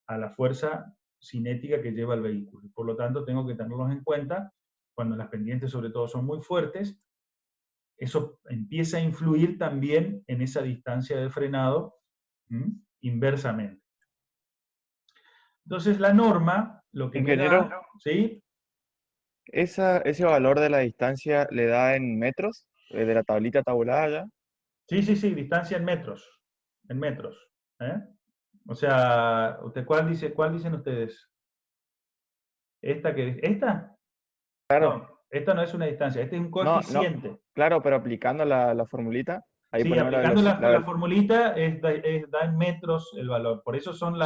a la fuerza cinética que lleva el vehículo. Por lo tanto, tengo que tenerlos en cuenta cuando las pendientes sobre todo son muy fuertes. Eso empieza a influir también en esa distancia de frenado inversamente. Entonces la norma, lo que Ingeniero, me da, ¿sí? ¿ese valor de la distancia le da en metros? ¿De la tablita tabulada ya? Sí, distancia en metros, ¿eh? O sea, ¿cuál dicen ustedes? ¿Esta? Claro, No, esta no es una distancia, este es un no, coeficiente. claro, pero aplicando la formulita, ahí Sí, ponemos aplicando la formulita da en metros el valor. Por eso son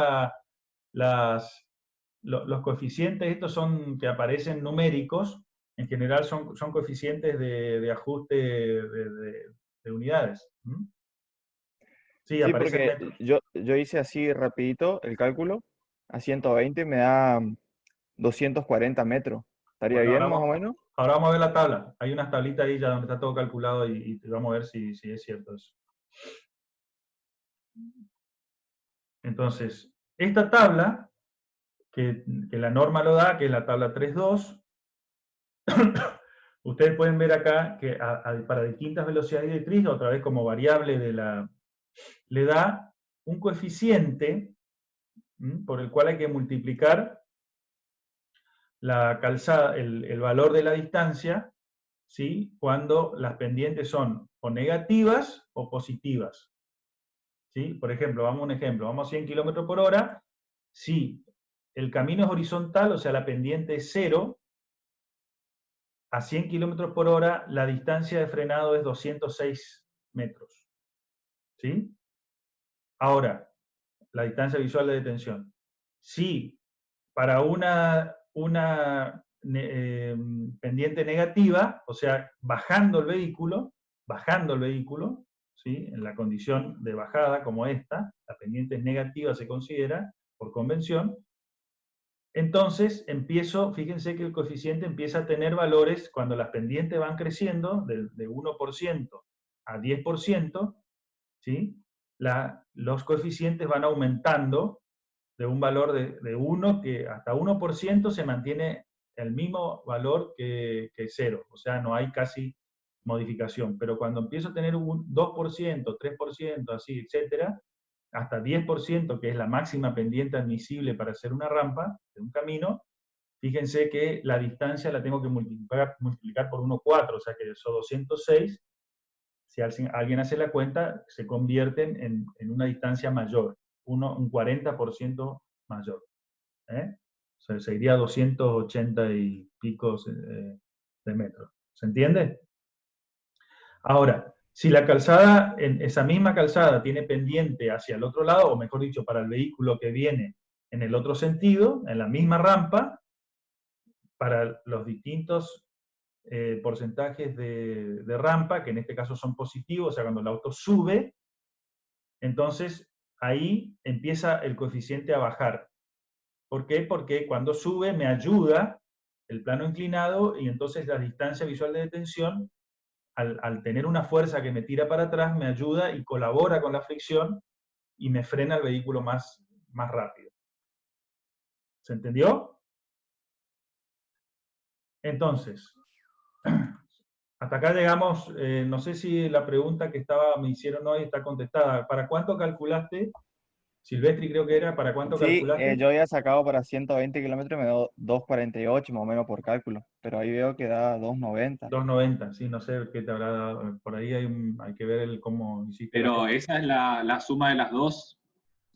los coeficientes, estos son que aparecen numéricos, en general son coeficientes de ajuste de unidades. Sí, Sí, aparecen porque metros. yo hice así rapidito el cálculo, a 120 me da 240 metros. ¿Estaría Bueno, bien más o menos? ahora vamos a ver la tabla. Hay unas tablitas ahí ya donde está todo calculado y vamos a ver si es cierto eso. Entonces, esta tabla, que la norma lo da, que es la tabla 3.2, ustedes pueden ver acá que para distintas velocidades directrices, otra vez como variable le da un coeficiente por el cual hay que multiplicar la calzada, el valor de la distancia, ¿sí? Cuando las pendientes son o negativas o positivas. ¿Sí? Por ejemplo, vamos a 100 km por hora, si el camino es horizontal, o sea, la pendiente es 0, a 100 km por hora la distancia de frenado es 206 metros. ¿Sí? Ahora, la distancia visual de detención. Si para una pendiente negativa, o sea, bajando el vehículo, ¿sí? En la condición de bajada como esta, la pendiente es negativa, se considera, por convención, entonces fíjense que el coeficiente empieza a tener valores cuando las pendientes van creciendo de 1% a 10%, ¿sí? Los coeficientes van aumentando de un valor de 1 que hasta 1% se mantiene el mismo valor que 0, o sea, no hay casi modificación, pero cuando empiezo a tener un 2%, 3%, así, etcétera, hasta 10%, que es la máxima pendiente admisible para hacer una rampa de un camino, fíjense que la distancia la tengo que multiplicar por 1,4, o sea que esos 206, si alguien hace la cuenta, se convierten en una distancia mayor, un 40% mayor. O sea, se iría a 280 y pico de metros. ¿Se entiende? Ahora, si la calzada, esa misma calzada tiene pendiente hacia el otro lado, o mejor dicho, para el vehículo que viene en el otro sentido, en la misma rampa, para los distintos porcentajes de rampa, que en este caso son positivos, o sea, cuando el auto sube, entonces ahí empieza el coeficiente a bajar. ¿Por qué? Porque cuando sube me ayuda el plano inclinado y entonces la distancia visual de detención, al tener una fuerza que me tira para atrás, me ayuda y colabora con la fricción y me frena el vehículo más rápido. ¿Se entendió? Entonces, hasta acá llegamos, no sé si la pregunta que me hicieron hoy está contestada. ¿Para cuánto calculaste Silvestri creo que era, ¿para cuánto Sí, calculaste? yo había sacado para 120 kilómetros y me dio 2,48 más o menos por cálculo, pero ahí veo que da 2,90. 2,90, sí, no sé qué te habrá dado. Por ahí hay que ver cómo hiciste la Pero cosa. esa es la suma de las dos.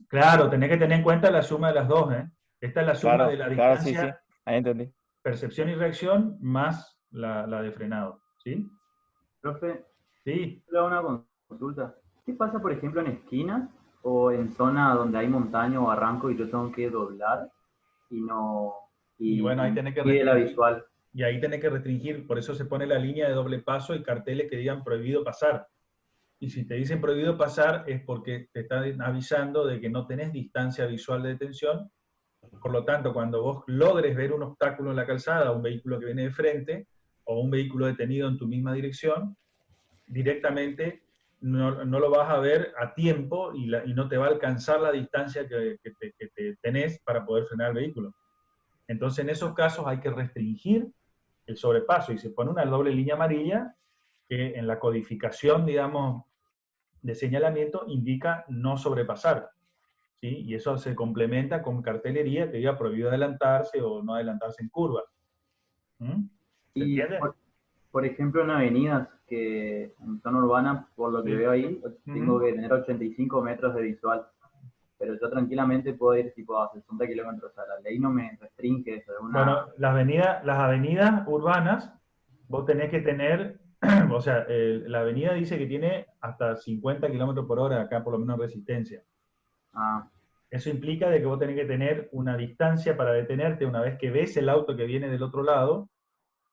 Claro, tenés que tener en cuenta la suma de las dos, ¿eh? Esta es la suma de Claro, la claro, sí, sí, distancia, ahí entendí. percepción y reacción, más la de frenado, ¿sí? Profe, Sí, le hago una consulta. ¿Qué pasa, por ejemplo, en esquinas o en zona donde hay montaña o barranco y yo tengo que doblar y no y bueno, ahí y tenés que pide la restringir, visual? y ahí tenés que restringir, por eso se pone la línea de doble paso y carteles que digan prohibido pasar. Y si te dicen prohibido pasar es porque te están avisando de que no tenés distancia visual de detención. Por lo tanto, cuando vos logres ver un obstáculo en la calzada, un vehículo que viene de frente o un vehículo detenido en tu misma dirección, directamente no lo vas a ver a tiempo y no te va a alcanzar la distancia que te tenés para poder frenar el vehículo. Entonces, en esos casos hay que restringir el sobrepaso y se pone una doble línea amarilla que en la codificación, digamos, de señalamiento indica no sobrepasar. ¿Sí? Y eso se complementa con cartelería que diga prohibido adelantarse o no adelantarse en curvas. ¿Mm? ¿Se Y, entiende? por ejemplo, en avenidas que en zona urbana, por lo que Sí. veo ahí, tengo Ujú. que tener 85 metros de visual. Pero yo tranquilamente puedo ir tipo a 60 kilómetros. O sea, la ley no me restringe eso. Es una... Bueno, las avenidas urbanas, vos tenés que tener, o sea, la avenida dice que tiene hasta 50 kilómetros por hora, acá por lo menos resistencia. Ah, Eso implica de que vos tenés que tener una distancia para detenerte una vez que ves el auto que viene del otro lado,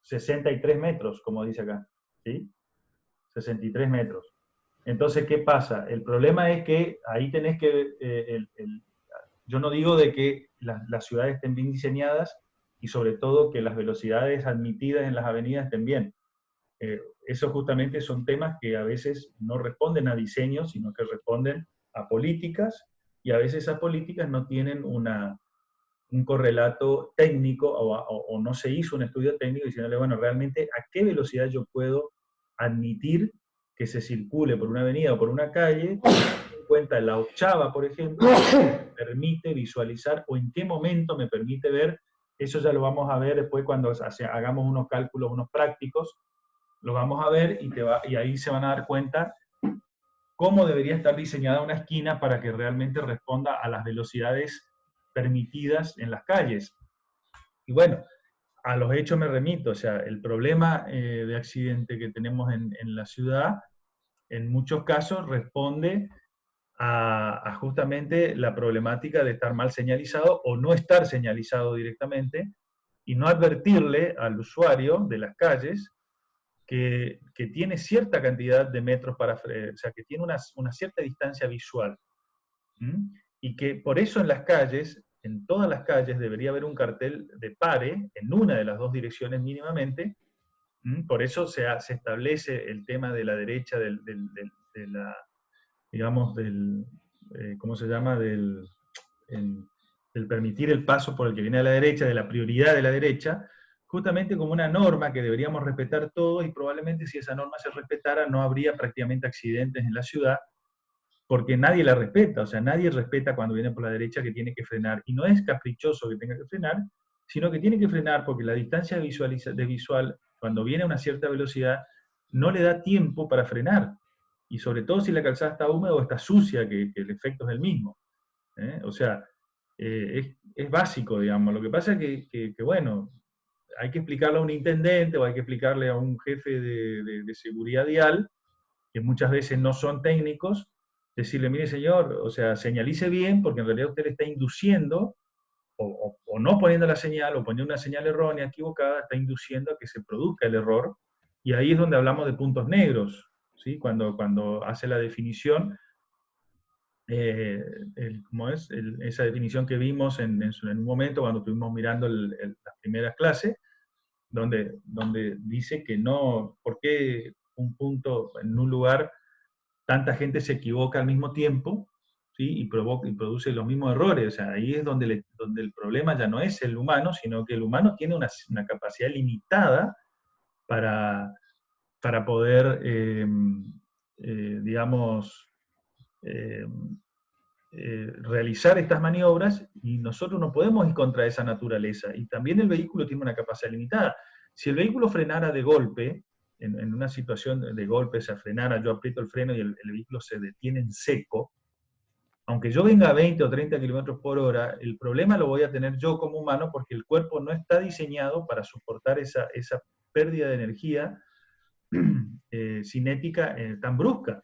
63 metros, como dice acá. ¿Sí? 63 metros. Entonces, ¿qué pasa? El problema es que ahí tenés que, yo no digo de que las ciudades estén bien diseñadas y sobre todo que las velocidades admitidas en las avenidas estén bien. Eso justamente son temas que a veces no responden a diseño, sino que responden a políticas y a veces esas políticas no tienen un correlato técnico o no se hizo un estudio técnico diciéndole, bueno, realmente a qué velocidad yo puedo admitir que se circule por una avenida o por una calle, teniendo en cuenta la ochava, por ejemplo, me permite visualizar o en qué momento me permite ver. Eso ya lo vamos a ver después cuando hagamos unos cálculos, unos prácticos, lo vamos a ver y ahí se van a dar cuenta cómo debería estar diseñada una esquina para que realmente responda a las velocidades permitidas en las calles. Y bueno, a los hechos me remito, o sea, el problema de accidente que tenemos en la ciudad, en muchos casos responde a justamente la problemática de estar mal señalizado o no estar señalizado directamente y no advertirle al usuario de las calles que tiene cierta cantidad de metros para, o sea, que tiene una cierta distancia visual. ¿Mm? Y que por eso en las calles, en todas las calles, debería haber un cartel de pare en una de las dos direcciones mínimamente. ¿Mm? Por eso se establece el tema de la derecha, de la, digamos, ¿cómo se llama? Del permitir el paso por el que viene a la derecha, de la prioridad de la derecha, justamente como una norma que deberíamos respetar todos y probablemente si esa norma se respetara no habría prácticamente accidentes en la ciudad porque nadie la respeta, o sea, nadie respeta cuando viene por la derecha que tiene que frenar, y no es caprichoso que tenga que frenar, sino que tiene que frenar porque la distancia visual, cuando viene a una cierta velocidad, no le da tiempo para frenar, y sobre todo si la calzada está húmeda o está sucia, que el efecto es el mismo. O sea, es básico, digamos. Lo que pasa es que, bueno, hay que explicarle a un intendente o hay que explicarle a un jefe de seguridad vial, que muchas veces no son técnicos, decirle, mire señor, o sea, señalice bien, porque en realidad usted le está induciendo, o no poniendo la señal, o poniendo una señal errónea, equivocada, está induciendo a que se produzca el error, y ahí es donde hablamos de puntos negros, ¿sí? Cuando hace la definición, ¿cómo es? Esa definición que vimos en un momento cuando estuvimos mirando las primeras clases, donde dice que no, ¿por qué un punto en un lugar tanta gente se equivoca al mismo tiempo, ¿sí? Y produce los mismos errores? O sea, ahí es donde el problema ya no es el humano, sino que el humano tiene una capacidad limitada para, para poder, digamos, eh, realizar estas maniobras y nosotros no podemos ir contra esa naturaleza. Y también el vehículo tiene una capacidad limitada. Si el vehículo frenara de golpe, en una situación de golpe se frenara, yo aprieto el freno y el vehículo se detiene en seco, aunque yo venga a 20 o 30 kilómetros por hora, el problema lo voy a tener yo como humano porque el cuerpo no está diseñado para soportar esa pérdida de energía cinética tan brusca.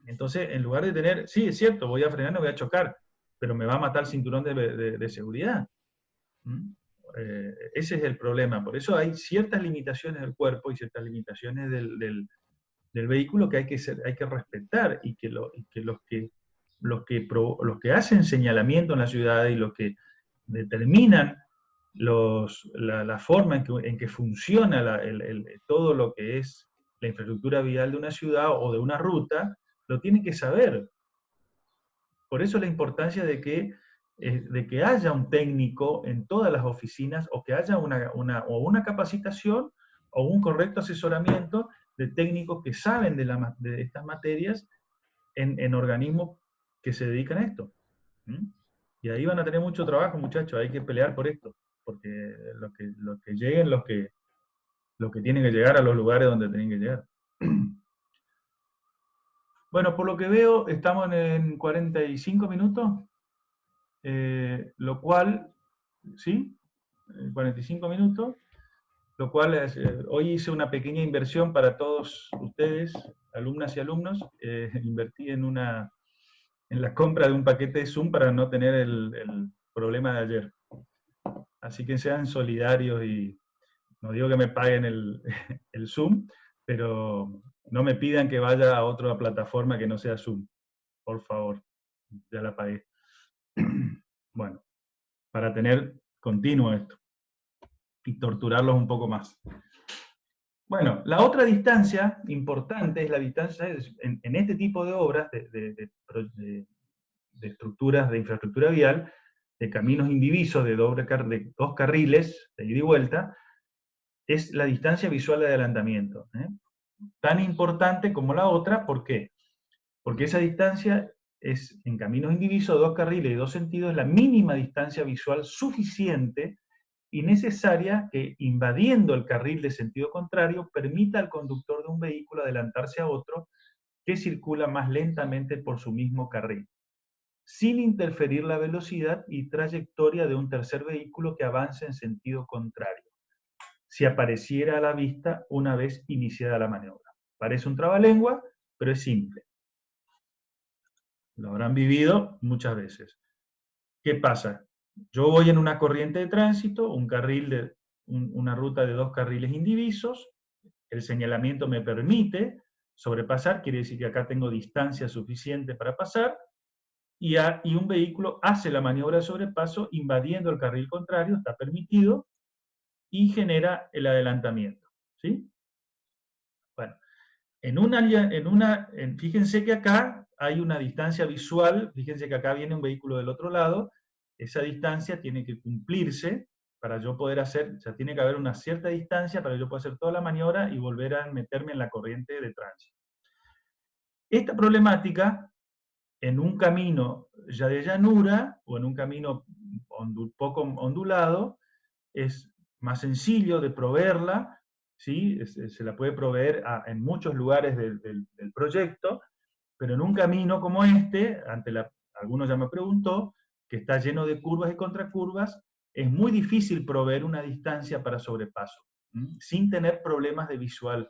Entonces, en lugar de tener, sí, es cierto, voy a frenar, no voy a chocar, pero me va a matar el cinturón de seguridad. Ese es el problema. Por eso hay ciertas limitaciones del cuerpo y ciertas limitaciones del vehículo que hay que respetar, y que los que hacen señalamiento en la ciudad y los que determinan la forma en que funciona todo lo que es la infraestructura vial de una ciudad o de una ruta, lo tienen que saber. Por eso la importancia de que haya un técnico en todas las oficinas, o que haya una capacitación o un correcto asesoramiento de técnicos que saben de estas materias en organismos que se dedican a esto. Y ahí van a tener mucho trabajo, muchachos, hay que pelear por esto, porque los que lleguen, los que tienen que llegar a los lugares donde tienen que llegar. Bueno, por lo que veo, estamos en 45 minutos, lo cual, ¿sí? 45 minutos, lo cual hoy hice una pequeña inversión para todos ustedes, alumnas y alumnos. Invertí en la compra de un paquete de Zoom para no tener el problema de ayer. Así que sean solidarios y no digo que me paguen el Zoom, pero no me pidan que vaya a otra plataforma que no sea Zoom. Por favor, ya la pagué. Bueno, para tener continuo esto y torturarlos un poco más. Bueno, la otra distancia importante es la distancia en este tipo de obras, de estructuras de infraestructura vial, de caminos indivisos de dos carriles de ida y vuelta, es la distancia visual de adelantamiento. Tan importante como la otra, ¿por qué? Porque esa distancia es, en caminos indivisos, dos carriles y dos sentidos, la mínima distancia visual suficiente y necesaria que, invadiendo el carril de sentido contrario, permita al conductor de un vehículo adelantarse a otro que circula más lentamente por su mismo carril, sin interferir la velocidad y trayectoria de un tercer vehículo que avance en sentido contrario, si apareciera a la vista una vez iniciada la maniobra. Parece un trabalengua, pero es simple. Lo habrán vivido muchas veces. ¿Qué pasa? Yo voy en una corriente de tránsito, una ruta de dos carriles indivisos, el señalamiento me permite sobrepasar, quiere decir que acá tengo distancia suficiente para pasar, y un vehículo hace la maniobra de sobrepaso invadiendo el carril contrario, está permitido, y genera el adelantamiento. ¿Sí? Bueno, fíjense que acá hay una distancia visual, fíjense que acá viene un vehículo del otro lado, esa distancia tiene que cumplirse para yo poder hacer, o sea, tiene que haber una cierta distancia para yo poder hacer toda la maniobra y volver a meterme en la corriente de tránsito. Esta problemática, en un camino ya de llanura, o en un camino poco ondulado, es más sencillo de proveerla, ¿sí? Se la puede proveer en muchos lugares del proyecto, pero en un camino como este, alguno ya me preguntó, que está lleno de curvas y contracurvas, es muy difícil proveer una distancia para sobrepaso, sin tener problemas de visual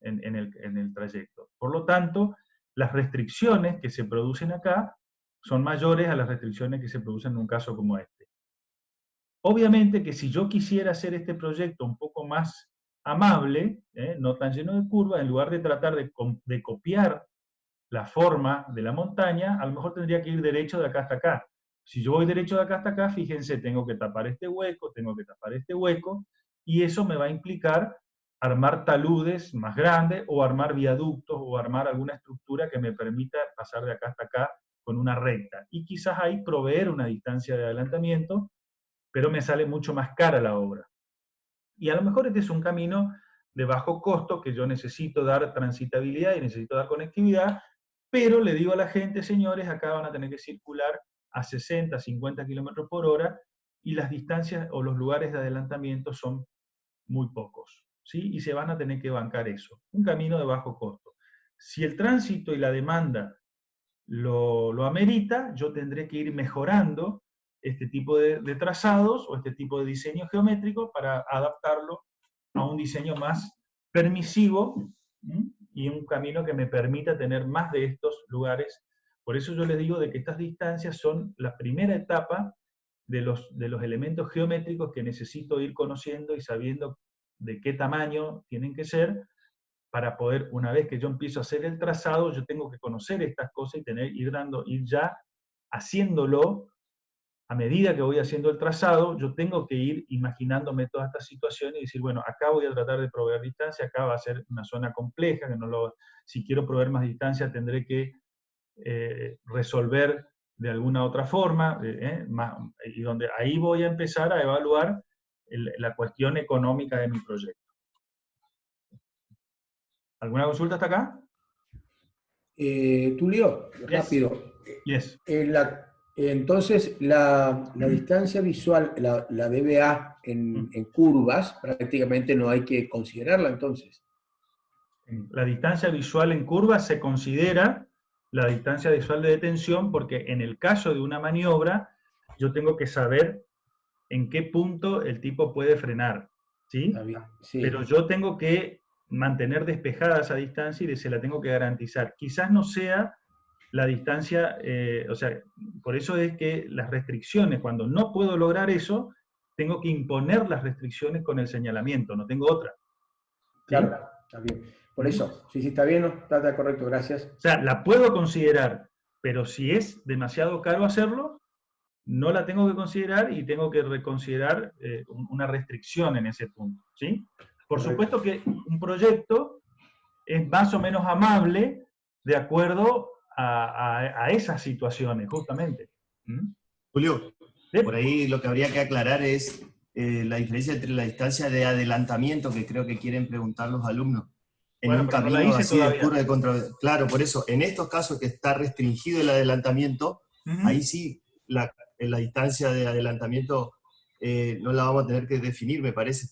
en el trayecto. Por lo tanto, las restricciones que se producen acá son mayores a las restricciones que se producen en un caso como este. Obviamente que si yo quisiera hacer este proyecto un poco más amable, no tan lleno de curvas, en lugar de tratar de copiar la forma de la montaña, a lo mejor tendría que ir derecho de acá hasta acá. Si yo voy derecho de acá hasta acá, fíjense, tengo que tapar este hueco, tengo que tapar este hueco, y eso me va a implicar armar taludes más grandes, o armar viaductos, o armar alguna estructura que me permita pasar de acá hasta acá con una recta. Y quizás ahí proveer una distancia de adelantamiento, pero me sale mucho más cara la obra. Y a lo mejor este es un camino de bajo costo que yo necesito dar transitabilidad y necesito dar conectividad, pero le digo a la gente, señores, acá van a tener que circular a 60, 50 kilómetros por hora, y las distancias o los lugares de adelantamiento son muy pocos, ¿sí? Y se van a tener que bancar eso. Un camino de bajo costo. Si el tránsito y la demanda lo amerita, yo tendré que ir mejorando este tipo de trazados o este tipo de diseño geométrico para adaptarlo a un diseño más permisivo, ¿m? Y un camino que me permita tener más de estos lugares. Por eso yo les digo de que estas distancias son la primera etapa de los elementos geométricos que necesito ir conociendo y sabiendo de qué tamaño tienen que ser, para poder, una vez que yo empiezo a hacer el trazado, yo tengo que conocer estas cosas y ir ya haciéndolo. A medida que voy haciendo el trazado, yo tengo que ir imaginándome todas estas situaciones y decir, bueno, acá voy a tratar de proveer distancia, acá va a ser una zona compleja, si quiero proveer más distancia tendré que resolver de alguna otra forma, y donde ahí voy a empezar a evaluar la cuestión económica de mi proyecto. ¿Alguna consulta hasta acá? Tulio, Yes. rápido. Yes. Entonces, la distancia visual, la DBA en curvas, prácticamente no hay que considerarla entonces. La distancia visual en curvas se considera la distancia visual de detención, porque en el caso de una maniobra, yo tengo que saber en qué punto el tipo puede frenar, ¿sí? Está bien, sí. Pero yo tengo que mantener despejada esa distancia y se la tengo que garantizar. Quizás no sea la distancia, o sea, por eso es que las restricciones, cuando no puedo lograr eso, tengo que imponer las restricciones con el señalamiento, no tengo otra. ¿Sí? Claro, está bien. Por eso, sí, está bien, ¿no? Está correcto, gracias. O sea, la puedo considerar, pero si es demasiado caro hacerlo, no la tengo que considerar y tengo que reconsiderar una restricción en ese punto, ¿sí? Por supuesto que un proyecto es más o menos amable de acuerdo a esas situaciones, justamente. ¿Mm? Julio, ¿Sí? por ahí lo que habría que aclarar es la diferencia entre la distancia de adelantamiento, que creo que quieren preguntar los alumnos, en Bueno, un pero no la camino hice así de todavía. curva de contra... Claro, por eso, en estos casos que está restringido el adelantamiento, ahí sí la distancia de adelantamiento no la vamos a tener que definir, me parece.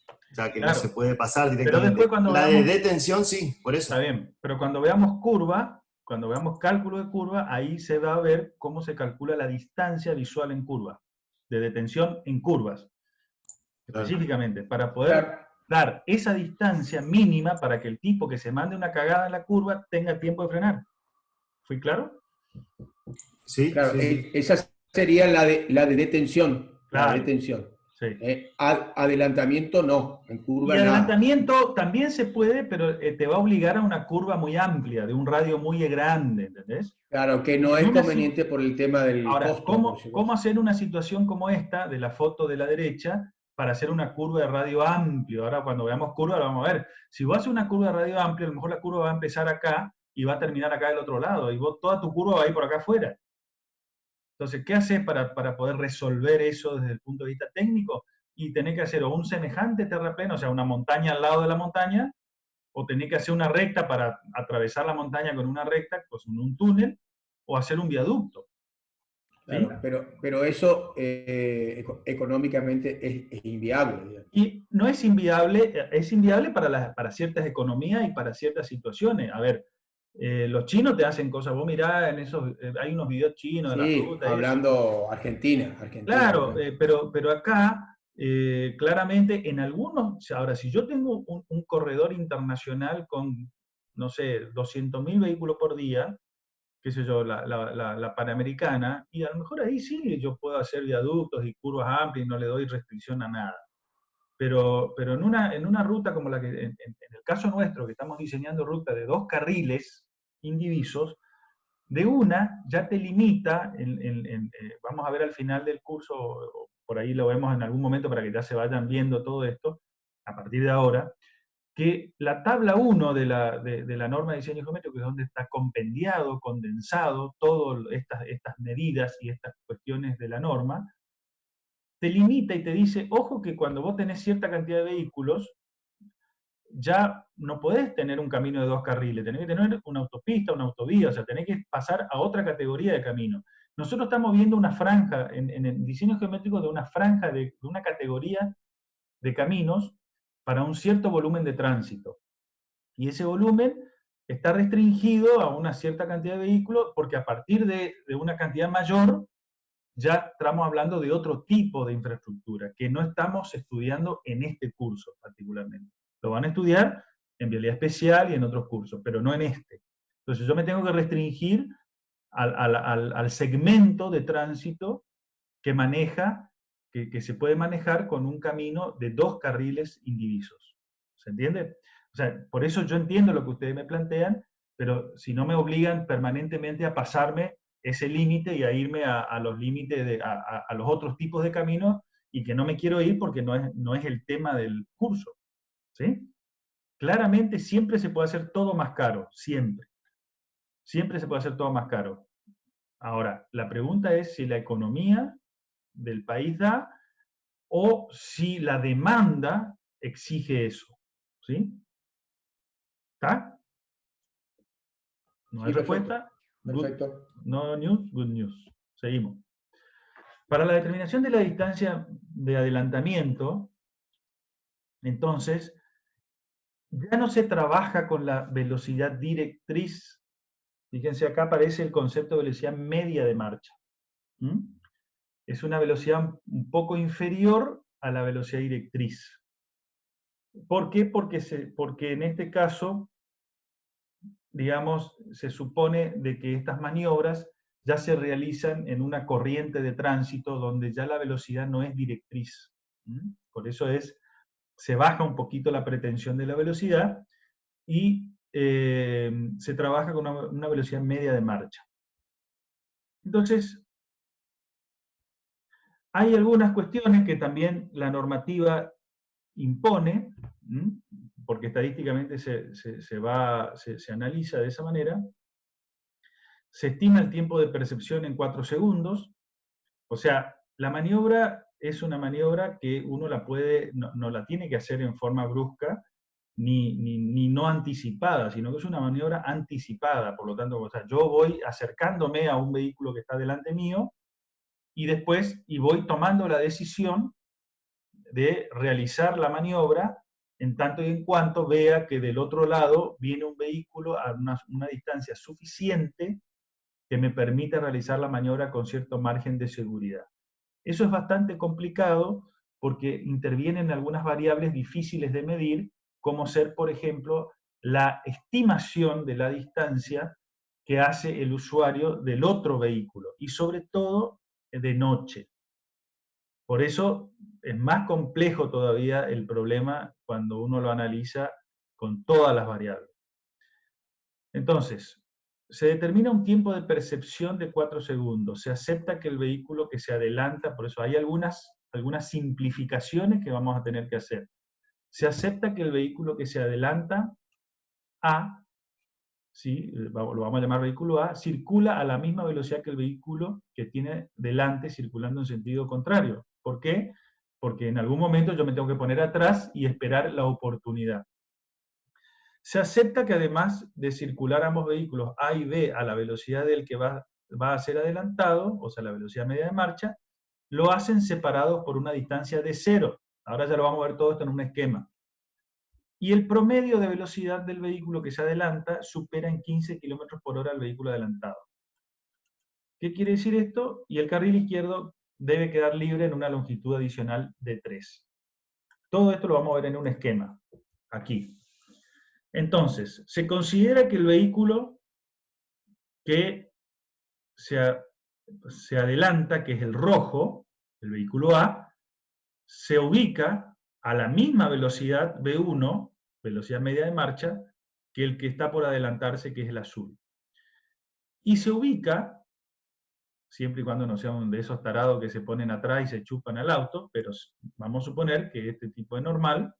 O sea, que Claro. no se puede pasar Pero directamente. después cuando La veamos, de detención sí, por eso. está bien, pero cuando veamos curva, cuando veamos cálculo de curva, ahí se va a ver cómo se calcula la distancia visual en curva, de detención en curvas, específicamente, para poder dar esa distancia mínima para que el tipo que se mande una cagada en la curva tenga tiempo de frenar. ¿Fui claro? Sí, Claro, sí. esa sería la de detención. Claro. La de detención. Sí. Adelantamiento no, en curva Y nada. adelantamiento también se puede, pero te va a obligar a una curva muy amplia, de un radio muy grande, ¿entendés? Claro, que no En es una conveniente por el tema del Ahora, costo. ¿cómo hacer una situación como esta, de la foto de la derecha, para hacer una curva de radio amplio? Ahora, cuando veamos curva, lo vamos a ver. Si vos haces una curva de radio amplio, a lo mejor la curva va a empezar acá y va a terminar acá del otro lado, y vos toda tu curva va a ir por acá afuera. Entonces, ¿qué haces para poder resolver eso desde el punto de vista técnico? Y tenés que hacer o un semejante terrapleno, o sea, una montaña al lado de la montaña, o tenés que hacer una recta para atravesar la montaña con una recta, pues un túnel, o hacer un viaducto. ¿Sí? Claro, pero eso económicamente es inviable. Digamos. Y no es inviable para ciertas economías y para ciertas situaciones. A ver, los chinos te hacen cosas, vos mirá, hay unos videos chinos de la Sí, ruta. hablando Argentina. Claro, pero acá, claramente, en algunos, ahora, si yo tengo un corredor internacional con, no sé, 200.000 vehículos por día, qué sé yo, la Panamericana, y a lo mejor ahí sí yo puedo hacer viaductos y curvas amplias y no le doy restricción a nada. Pero en una ruta como la que, en el caso nuestro, que estamos diseñando ruta de 2 carriles indivisos, de una ya te limita, vamos a ver al final del curso, o por ahí lo vemos en algún momento para que ya se vayan viendo todo esto, a partir de ahora, que la tabla 1 de la norma de diseño geométrico, que es donde está compendiado, condensado, todas estas medidas y estas cuestiones de la norma, te limita y te dice, ojo que cuando vos tenés cierta cantidad de vehículos, ya no podés tener un camino de 2 carriles, tenés que tener una autopista, una autovía, o sea, tenés que pasar a otra categoría de camino. Nosotros estamos viendo una franja, en el diseño geométrico, de una franja, de una categoría de caminos para un cierto volumen de tránsito. Y ese volumen está restringido a una cierta cantidad de vehículos, porque a partir de una cantidad mayor, ya estamos hablando de otro tipo de infraestructura, que no estamos estudiando en este curso particularmente. Lo van a estudiar en vialidad especial y en otros cursos, pero no en este. Entonces yo me tengo que restringir al segmento de tránsito que maneja, que se puede manejar con un camino de 2 carriles indivisos. ¿Se entiende? O sea, por eso yo entiendo lo que ustedes me plantean, pero si no me obligan permanentemente a pasarme ese límite y a irme a los límites, a los otros tipos de caminos, y que no me quiero ir porque no es el tema del curso. ¿Sí? Claramente siempre se puede hacer todo más caro, siempre. Siempre se puede hacer todo más caro. Ahora, la pregunta es si la economía del país da o si la demanda exige eso. ¿Sí? ¿Está? ¿No hay Sí, respuesta? Perfecto. No news, good news. Seguimos. Para la determinación de la distancia de adelantamiento, entonces, ya no se trabaja con la velocidad directriz. Fíjense, acá aparece el concepto de velocidad media de marcha. Es una velocidad un poco inferior a la velocidad directriz. ¿Por qué? Porque en este caso, digamos, se supone de que estas maniobras ya se realizan en una corriente de tránsito donde ya la velocidad no es directriz. Por eso se baja un poquito la pretensión de la velocidad y se trabaja con una velocidad media de marcha. Entonces, hay algunas cuestiones que también la normativa impone, porque estadísticamente se analiza de esa manera. Se estima el tiempo de percepción en 4 segundos. O sea, la maniobra es una maniobra que uno no la tiene que hacer en forma brusca, ni no anticipada, sino que es una maniobra anticipada. Por lo tanto, o sea, yo voy acercándome a un vehículo que está delante mío y voy tomando la decisión de realizar la maniobra en tanto y en cuanto vea que del otro lado viene un vehículo a una distancia suficiente que me permita realizar la maniobra con cierto margen de seguridad. Eso es bastante complicado porque intervienen algunas variables difíciles de medir, como ser, por ejemplo, la estimación de la distancia que hace el usuario del otro vehículo, y sobre todo de noche. Por eso es más complejo todavía el problema cuando uno lo analiza con todas las variables. Entonces, se determina un tiempo de percepción de 4 segundos. Se acepta que el vehículo que se adelanta, por eso hay algunas simplificaciones que vamos a tener que hacer. Se acepta que el vehículo que se adelanta A, ¿sí? Lo vamos a llamar vehículo A, circula a la misma velocidad que el vehículo que tiene delante circulando en sentido contrario. ¿Por qué? Porque en algún momento yo me tengo que poner atrás y esperar la oportunidad. Se acepta que además de circular ambos vehículos A y B a la velocidad del que va a ser adelantado, o sea, la velocidad media de marcha, lo hacen separados por una distancia de 0. Ahora ya lo vamos a ver todo esto en un esquema. Y el promedio de velocidad del vehículo que se adelanta supera en 15 km por hora al vehículo adelantado. ¿Qué quiere decir esto? Y el carril izquierdo debe quedar libre en una longitud adicional de 3. Todo esto lo vamos a ver en un esquema, aquí. Entonces, se considera que el vehículo que se adelanta, que es el rojo, el vehículo A, se ubica a la misma velocidad V1, velocidad media de marcha, que el que está por adelantarse, que es el azul. Y se ubica, siempre y cuando no sea uno de esos tarados que se ponen atrás y se chupan al auto, pero vamos a suponer que este tipo es normal,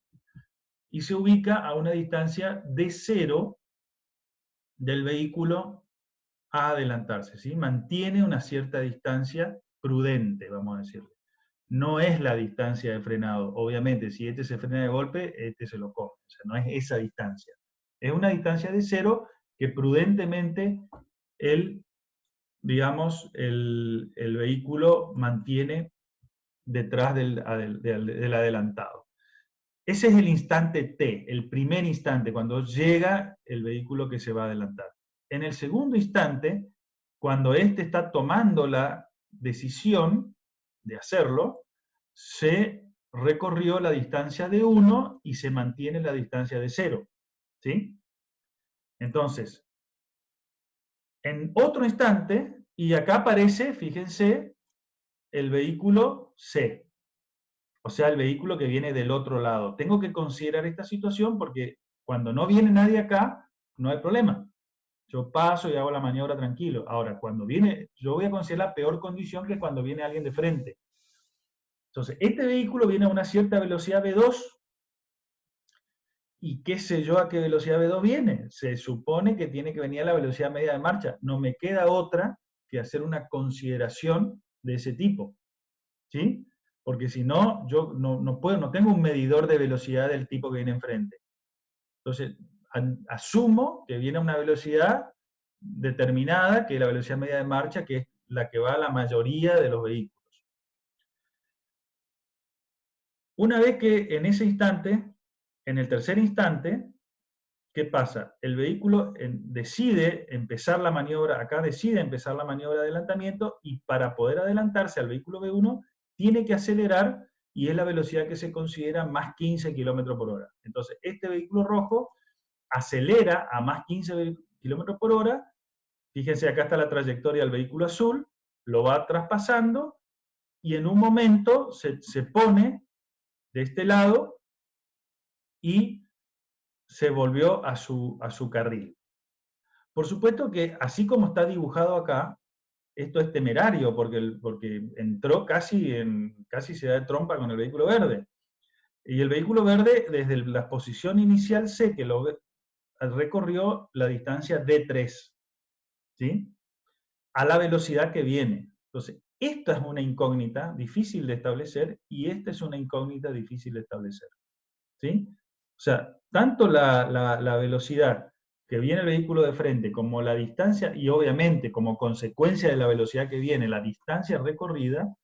y se ubica a una distancia de 0 del vehículo a adelantarse, ¿sí? Mantiene una cierta distancia prudente, vamos a decirle. no es la distancia de frenado. Obviamente, si este se frena de golpe, este se lo come. O sea, no es esa distancia. Es una distancia de cero que prudentemente digamos, el vehículo mantiene detrás del adelantado. Ese es el instante T, el primer instante, cuando llega el vehículo que se va a adelantar. En el segundo instante, cuando éste está tomando la decisión de hacerlo, se recorrió la distancia de 1 y se mantiene la distancia de 0. ¿Sí? Entonces, en otro instante, y acá aparece, fíjense, el vehículo C. O sea, el vehículo que viene del otro lado. Tengo que considerar esta situación porque cuando no viene nadie acá, no hay problema. Yo paso y hago la maniobra tranquilo. Ahora, cuando viene, yo voy a considerar la peor condición, que es cuando viene alguien de frente. Entonces, este vehículo viene a una cierta velocidad V2. ¿Y qué sé yo a qué velocidad V2 viene? Se supone que tiene que venir a la velocidad media de marcha. No me queda otra que hacer una consideración de ese tipo. ¿Sí? Porque si no, yo no puedo, no tengo un medidor de velocidad del tipo que viene enfrente. Entonces, asumo que viene a una velocidad determinada, que es la velocidad media de marcha, que es la que va a la mayoría de los vehículos. Una vez que en ese instante, en el tercer instante, ¿qué pasa? El vehículo decide empezar la maniobra, acá decide empezar la maniobra de adelantamiento, y para poder adelantarse al vehículo B1, tiene que acelerar, y es la velocidad que se considera más 15 km por hora. Entonces, este vehículo rojo acelera a más 15 km por hora. Fíjense, acá está la trayectoria del vehículo azul, lo va traspasando, y en un momento se pone de este lado y se volvió a su carril. Por supuesto que, así como está dibujado acá, esto es temerario, porque entró casi se da de trompa con el vehículo verde. Y el vehículo verde, desde la posición inicial C, que recorrió la distancia D3, ¿sí? A la velocidad que viene. Entonces, esta es una incógnita difícil de establecer, y esta es una incógnita difícil de establecer. ¿Sí? O sea, tanto la velocidad que viene el vehículo de frente, como la distancia, y obviamente como consecuencia de la velocidad que viene, la distancia recorrida,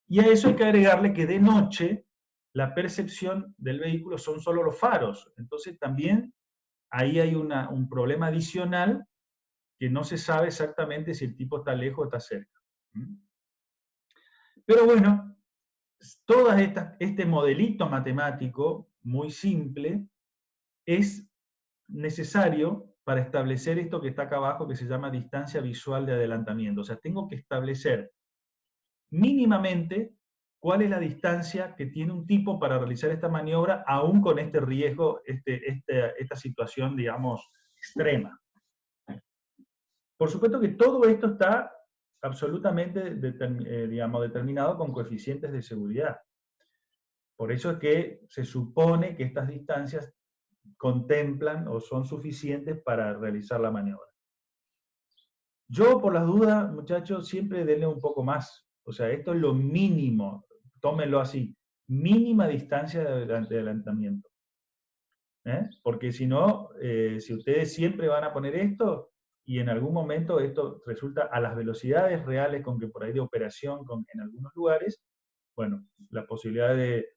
y a eso hay que agregarle que de noche la percepción del vehículo son solo los faros. Entonces también ahí hay un problema adicional, que no se sabe exactamente si el tipo está lejos o está cerca. Pero bueno, este modelito matemático muy simple es necesario para establecer esto que está acá abajo, que se llama distancia visual de adelantamiento. O sea, tengo que establecer mínimamente cuál es la distancia que tiene un tipo para realizar esta maniobra, aún con este riesgo, esta situación, digamos, extrema. Por supuesto que todo esto está absolutamente determinado con coeficientes de seguridad. Por eso es que se supone que estas distancias contemplan o son suficientes para realizar la maniobra. Yo, por las dudas, muchachos, siempre denle un poco más. O sea, esto es lo mínimo, tómenlo así, mínima distancia de adelantamiento. Porque si no, si ustedes siempre van a poner esto, y en algún momento esto resulta a las velocidades reales con que por ahí de operación en algunos lugares, bueno, la posibilidad de...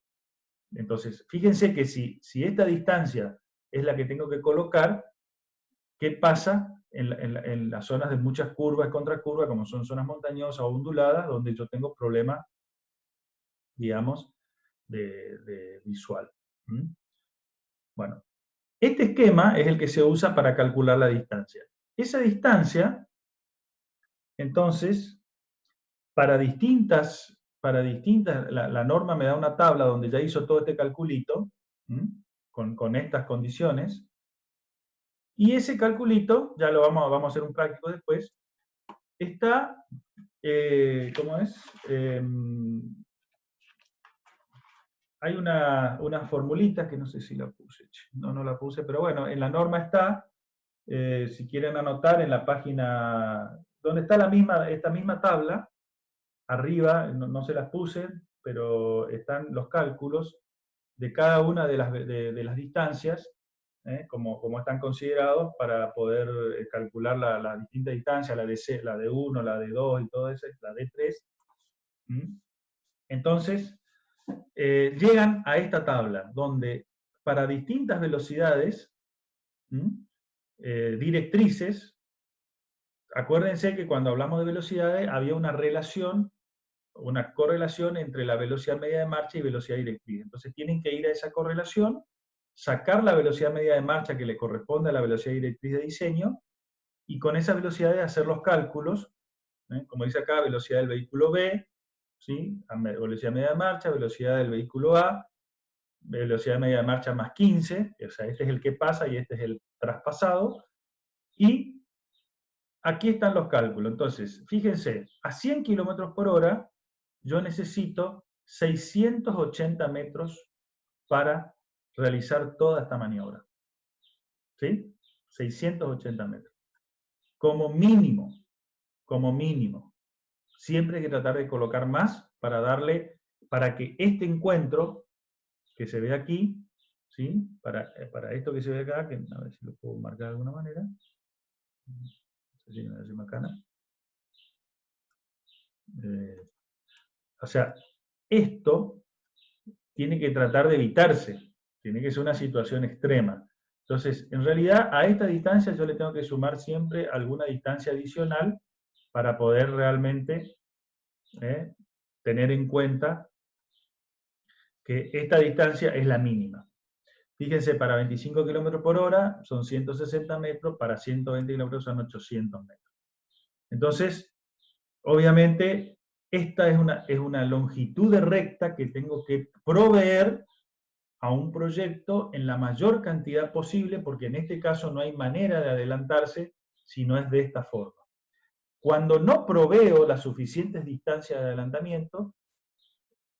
Entonces, fíjense que si esta distancia es la que tengo que colocar, ¿qué pasa en las zonas de muchas curvas, contracurvas, como son zonas montañosas o onduladas, donde yo tengo problemas, digamos, de visual? Bueno, este esquema es el que se usa para calcular la distancia. Esa distancia, entonces, para distintas, la norma me da una tabla donde ya hizo todo este calculito, con estas condiciones, y ese calculito, ya lo vamos a hacer un práctico después, está, ¿cómo es? Hay unas formulitas que no sé si la puse, no la puse, pero bueno, en la norma está, si quieren anotar en la página, donde está esta misma tabla, arriba, no se las puse, pero están los cálculos de cada una de las distancias, como están considerados para poder calcular las distintas distancias, la de 1, la de 2 y todo eso, la de 3. Entonces, llegan a esta tabla, donde para distintas velocidades, directrices, acuérdense que cuando hablamos de velocidades había una relación, una correlación entre la velocidad media de marcha y velocidad directriz. Entonces tienen que ir a esa correlación, sacar la velocidad media de marcha que le corresponde a la velocidad directriz de diseño, y con esa velocidad de hacer los cálculos, como dice acá, velocidad del vehículo B, ¿sí? Velocidad media de marcha, velocidad del vehículo A, velocidad media de marcha más 15, o sea, este es el que pasa y este es el traspasado, y aquí están los cálculos. Entonces, fíjense, a 100 km por hora, yo necesito 680 metros para realizar toda esta maniobra. ¿Sí? 680 metros. Como mínimo, como mínimo. Siempre hay que tratar de colocar más para que este encuentro que se ve aquí, ¿sí? Para esto que se ve acá, que a ver si lo puedo marcar de alguna manera. No sé si me hace macana. O sea, esto tiene que tratar de evitarse, tiene que ser una situación extrema. Entonces, en realidad, a esta distancia yo le tengo que sumar siempre alguna distancia adicional para poder realmente tener en cuenta que esta distancia es la mínima. Fíjense, para 25 km por hora son 160 metros, para 120 km son 800 metros. Entonces, obviamente, esta es una longitud de recta que tengo que proveer a un proyecto en la mayor cantidad posible, porque en este caso no hay manera de adelantarse si no es de esta forma. Cuando no proveo las suficientes distancias de adelantamiento,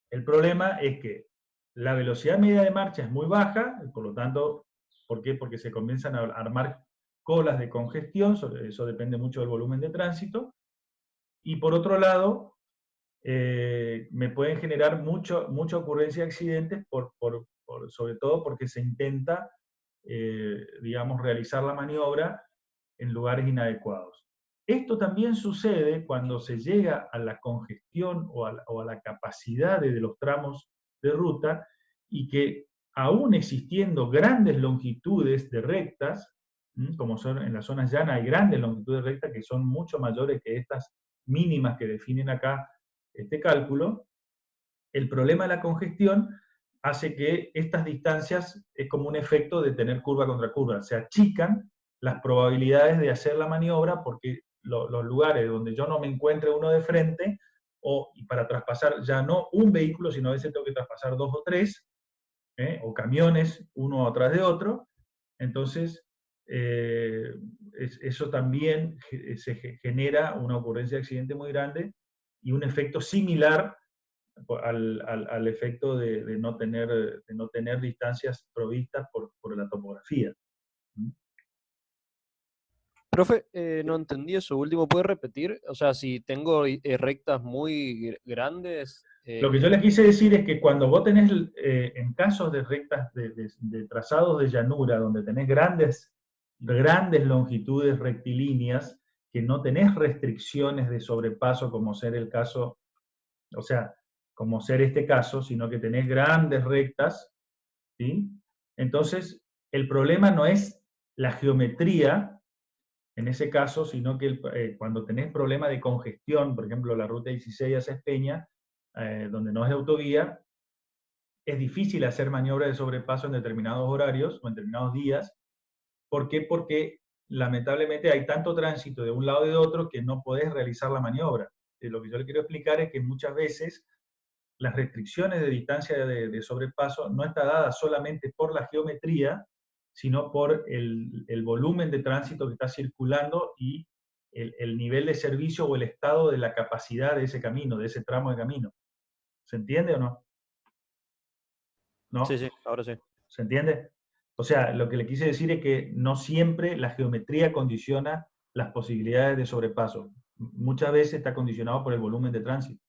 el problema es que la velocidad media de marcha es muy baja, por lo tanto, ¿por qué? Porque se comienzan a armar colas de congestión, eso depende mucho del volumen de tránsito, y por otro lado, me pueden generar mucha ocurrencia de accidentes, sobre todo porque se intenta, digamos, realizar la maniobra en lugares inadecuados. Esto también sucede cuando se llega a la congestión o a la capacidad de los tramos de ruta, y que aún existiendo grandes longitudes de rectas, como son en las zonas llanas hay grandes longitudes de rectas que son mucho mayores que estas mínimas que definen acá este cálculo, el problema de la congestión hace que estas distancias es como un efecto de tener curva contra curva, se achican las probabilidades de hacer la maniobra porque los lugares donde yo no me encuentre uno de frente, y para traspasar ya no un vehículo, sino a veces tengo que traspasar 2 o 3, o camiones uno atrás de otro, entonces eso también se genera una ocurrencia de accidente muy grande y un efecto similar al efecto de no tener distancias provistas por la topografía. Profe, no entendí eso último, ¿puede repetir? O sea, si tengo rectas muy grandes... Lo que yo les quise decir es que cuando vos tenés, en casos de rectas, de trazados de llanura, donde tenés grandes longitudes rectilíneas, que no tenés restricciones de sobrepaso como ser el caso, o sea, como ser este caso, sino que tenés grandes rectas, ¿sí? Entonces, el problema no es la geometría, en ese caso, sino que cuando tenés problema de congestión, por ejemplo, la ruta 16 a Cespeña, donde no es de autovía, es difícil hacer maniobra de sobrepaso en determinados horarios o en determinados días. ¿Por qué? Porque lamentablemente hay tanto tránsito de un lado y de otro que no podés realizar la maniobra. Lo que yo le quiero explicar es que muchas veces las restricciones de distancia de sobrepaso no está dada solamente por la geometría, sino por el volumen de tránsito que está circulando y el nivel de servicio o el estado de la capacidad de ese camino, de ese tramo de camino. ¿Se entiende o no? ¿No? Sí, sí, ahora sí. ¿Se entiende? O sea, lo que le quise decir es que no siempre la geometría condiciona las posibilidades de sobrepaso. Muchas veces está condicionado por el volumen de tránsito.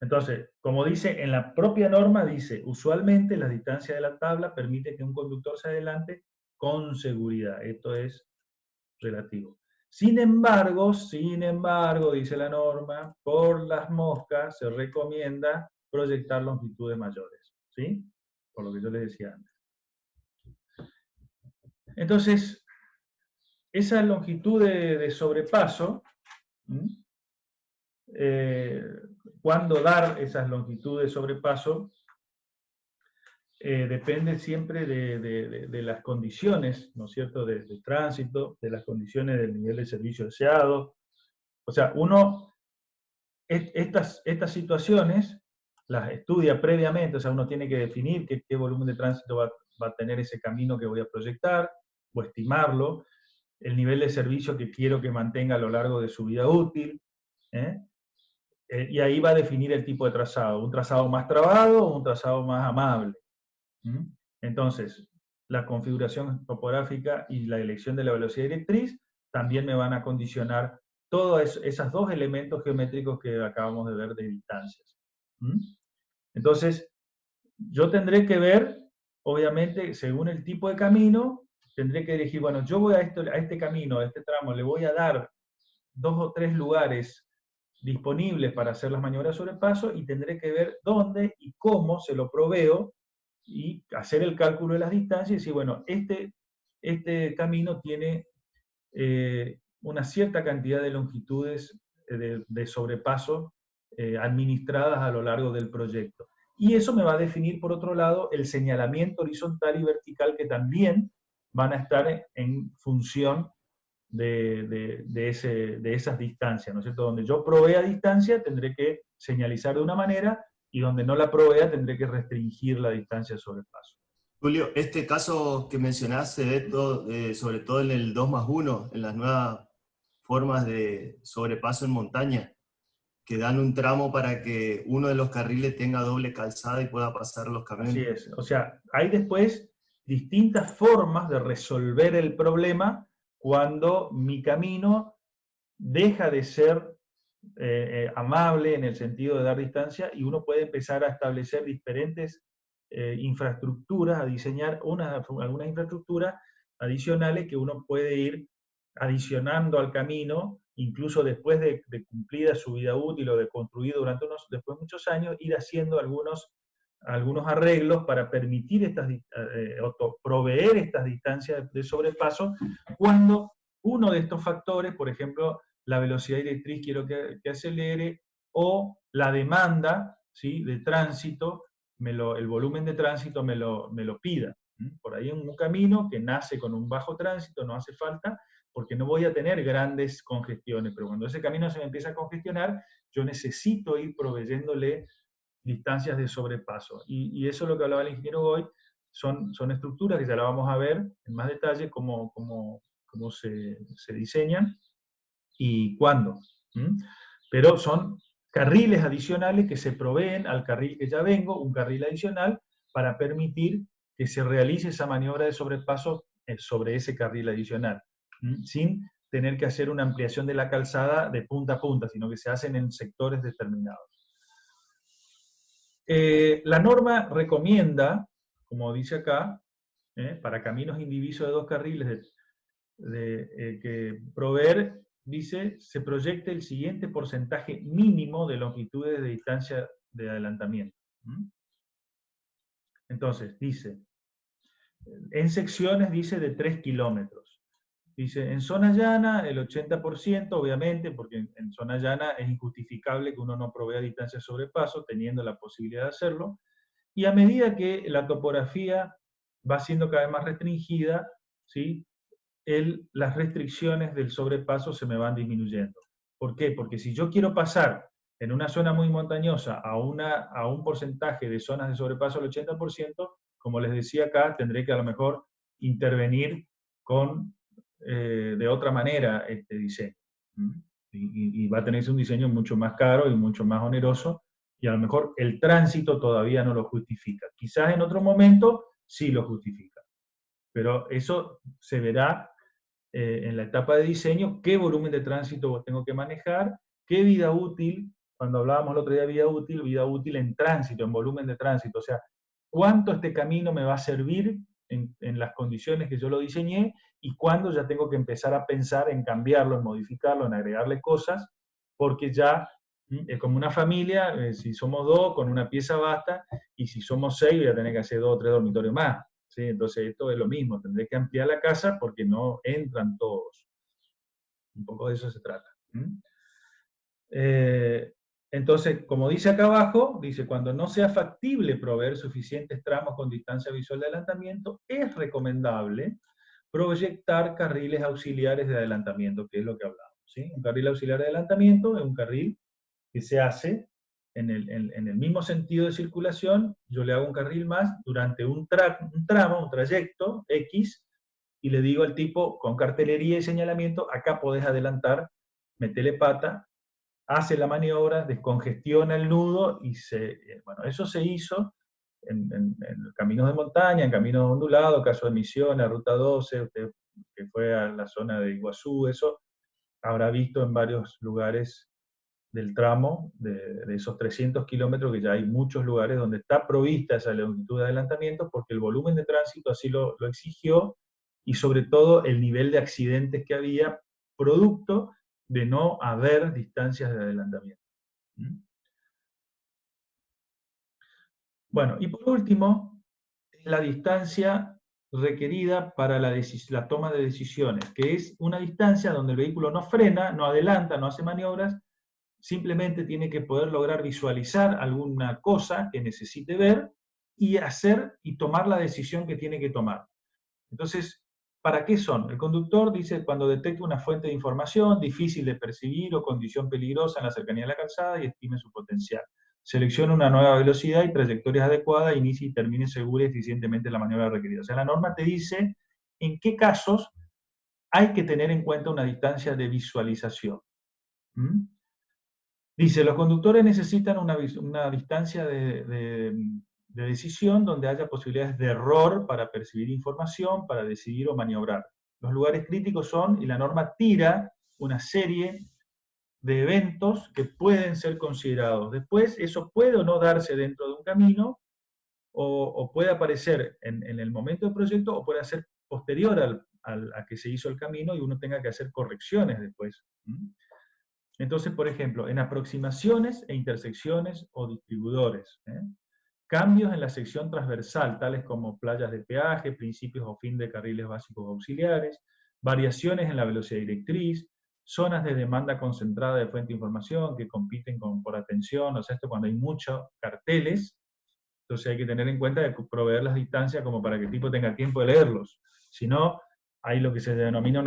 Entonces, como dice en la propia norma, dice, usualmente la distancia de la tabla permite que un conductor se adelante con seguridad. Esto es relativo. Sin embargo, dice la norma, por las moscas se recomienda proyectar longitudes mayores. ¿Sí? Por lo que yo les decía antes. Entonces, esa longitud de sobrepaso, cuándo dar esas longitudes de sobrepaso, depende siempre de las condiciones, ¿no es cierto?, de tránsito, de las condiciones del nivel de servicio deseado. O sea, uno, estas situaciones las estudia previamente, o sea, uno tiene que definir qué volumen de tránsito va a tener ese camino que voy a proyectar, o estimarlo, el nivel de servicio que quiero que mantenga a lo largo de su vida útil, y ahí va a definir el tipo de trazado, un trazado más trabado o un trazado más amable. Entonces, la configuración topográfica y la elección de la velocidad directriz también me van a condicionar todos esos dos elementos geométricos que acabamos de ver de distancias. Entonces, yo tendré que ver, obviamente, según el tipo de camino, tendré que elegir, bueno, yo voy a este camino, a este tramo, le voy a dar 2 o 3 lugares disponibles para hacer las maniobras sobre paso y tendré que ver dónde y cómo se lo proveo y hacer el cálculo de las distancias y decir, bueno, este camino tiene una cierta cantidad de longitudes de sobrepaso administradas a lo largo del proyecto. Y eso me va a definir, por otro lado, el señalamiento horizontal y vertical que también van a estar en función de esas distancias, ¿no es cierto? Donde yo provea distancia tendré que señalizar de una manera y donde no la provea tendré que restringir la distancia de sobrepaso. Julio, este caso que mencionás se ve sobre todo en el 2+1, en las nuevas formas de sobrepaso en montaña, que dan un tramo para que uno de los carriles tenga doble calzada y pueda pasar los camiones. Así es, o sea, hay después distintas formas de resolver el problema cuando mi camino deja de ser amable en el sentido de dar distancia y uno puede empezar a establecer diferentes infraestructuras, a diseñar algunas infraestructuras adicionales que uno puede ir adicionando al camino, incluso después de cumplida su vida útil o de construido durante después muchos años, ir haciendo algunos arreglos para permitir proveer estas distancias de sobrepaso cuando uno de estos factores, por ejemplo, la velocidad directriz quiero que acelere, o la demanda, ¿sí?, de tránsito, el volumen de tránsito me lo pida. Por ahí en un camino que nace con un bajo tránsito no hace falta, porque no voy a tener grandes congestiones, pero cuando ese camino se me empieza a congestionar, yo necesito ir proveyéndole distancias de sobrepaso. Y eso es lo que hablaba el ingeniero Goy, son estructuras que ya la vamos a ver en más detalle, cómo se diseñan y cuándo. Pero son carriles adicionales que se proveen al carril que ya vengo, un carril adicional, para permitir que se realice esa maniobra de sobrepaso sobre ese carril adicional, sin tener que hacer una ampliación de la calzada de punta a punta, sino que se hacen en sectores determinados. La norma recomienda, como dice acá, para caminos indivisos de 2 carriles que proveer, dice, se proyecte el siguiente porcentaje mínimo de longitudes de distancia de adelantamiento. Entonces, dice, en secciones, dice, de 3 kilómetros. Dice, en zona llana, el 80%, obviamente, porque en zona llana es injustificable que uno no provea distancia de sobrepaso, teniendo la posibilidad de hacerlo. Y a medida que la topografía va siendo cada vez más restringida, ¿sí?, las restricciones del sobrepaso se me van disminuyendo. ¿Por qué? Porque si yo quiero pasar en una zona muy montañosa a un porcentaje de zonas de sobrepaso al 80%, como les decía acá, tendré que a lo mejor intervenir de otra manera este diseño. Y va a tenerse un diseño mucho más caro y mucho más oneroso, y a lo mejor el tránsito todavía no lo justifica. Quizás en otro momento sí lo justifica. Pero eso se verá en la etapa de diseño, qué volumen de tránsito tengo que manejar, qué vida útil cuando hablábamos el otro día de vida útil en tránsito, en volumen de tránsito, o sea, cuánto este camino me va a servir en las condiciones que yo lo diseñé y cuándo ya tengo que empezar a pensar en cambiarlo, en modificarlo, en agregarle cosas, porque ya es como una familia, si somos 2, con una pieza basta, y si somos 6, voy a tener que hacer 2 o 3 dormitorios más. ¿Sí? Entonces esto es lo mismo, tendré que ampliar la casa porque no entran todos. Un poco de eso se trata. Entonces, como dice acá abajo, dice, cuando no sea factible proveer suficientes tramos con distancia visual de adelantamiento, es recomendable proyectar carriles auxiliares de adelantamiento, que es lo que hablamos. ¿Sí? Un carril auxiliar de adelantamiento es un carril que se hace en el mismo sentido de circulación, yo le hago un carril más durante un tramo, un trayecto X, y le digo al tipo, con cartelería y señalamiento, acá podés adelantar, metele pata, hace la maniobra, descongestiona el nudo, y bueno, eso se hizo en caminos de montaña, en caminos ondulados, caso de Misiones, Ruta 12, usted que fue a la zona de Iguazú, eso habrá visto en varios lugares del tramo, de esos 300 kilómetros, que ya hay muchos lugares donde está provista esa longitud de adelantamiento, porque el volumen de tránsito así lo exigió, y sobre todo el nivel de accidentes que había, producto de no haber distancias de adelantamiento. Bueno, y por último, la distancia requerida para la toma de decisiones, que es una distancia donde el vehículo no frena, no adelanta, no hace maniobras, simplemente tiene que poder lograr visualizar alguna cosa que necesite ver y hacer y tomar la decisión que tiene que tomar. Entonces, ¿para qué son? El conductor dice cuando detecta una fuente de información difícil de percibir o condición peligrosa en la cercanía de la calzada y estime su potencial. Selecciona una nueva velocidad y trayectorias adecuadas, inicie y termine segura y eficientemente la maniobra requerida. O sea, la norma te dice en qué casos hay que tener en cuenta una distancia de visualización. Dice, los conductores necesitan una distancia de decisión donde haya posibilidades de error para percibir información, para decidir o maniobrar. Los lugares críticos son, y la norma tira una serie de eventos que pueden ser considerados. Después, eso puede o no darse dentro de un camino, o puede aparecer en el momento del proyecto, o puede ser posterior a que se hizo el camino y uno tenga que hacer correcciones después. Entonces, por ejemplo, en aproximaciones e intersecciones o distribuidores, cambios en la sección transversal, tales como playas de peaje, principios o fin de carriles básicos auxiliares, variaciones en la velocidad directriz, zonas de demanda concentrada de fuente de información que compiten por atención, o sea, esto cuando hay muchos carteles, entonces hay que tener en cuenta de proveer las distancias como para que el tipo tenga tiempo de leerlos. Si no, hay lo que se denomina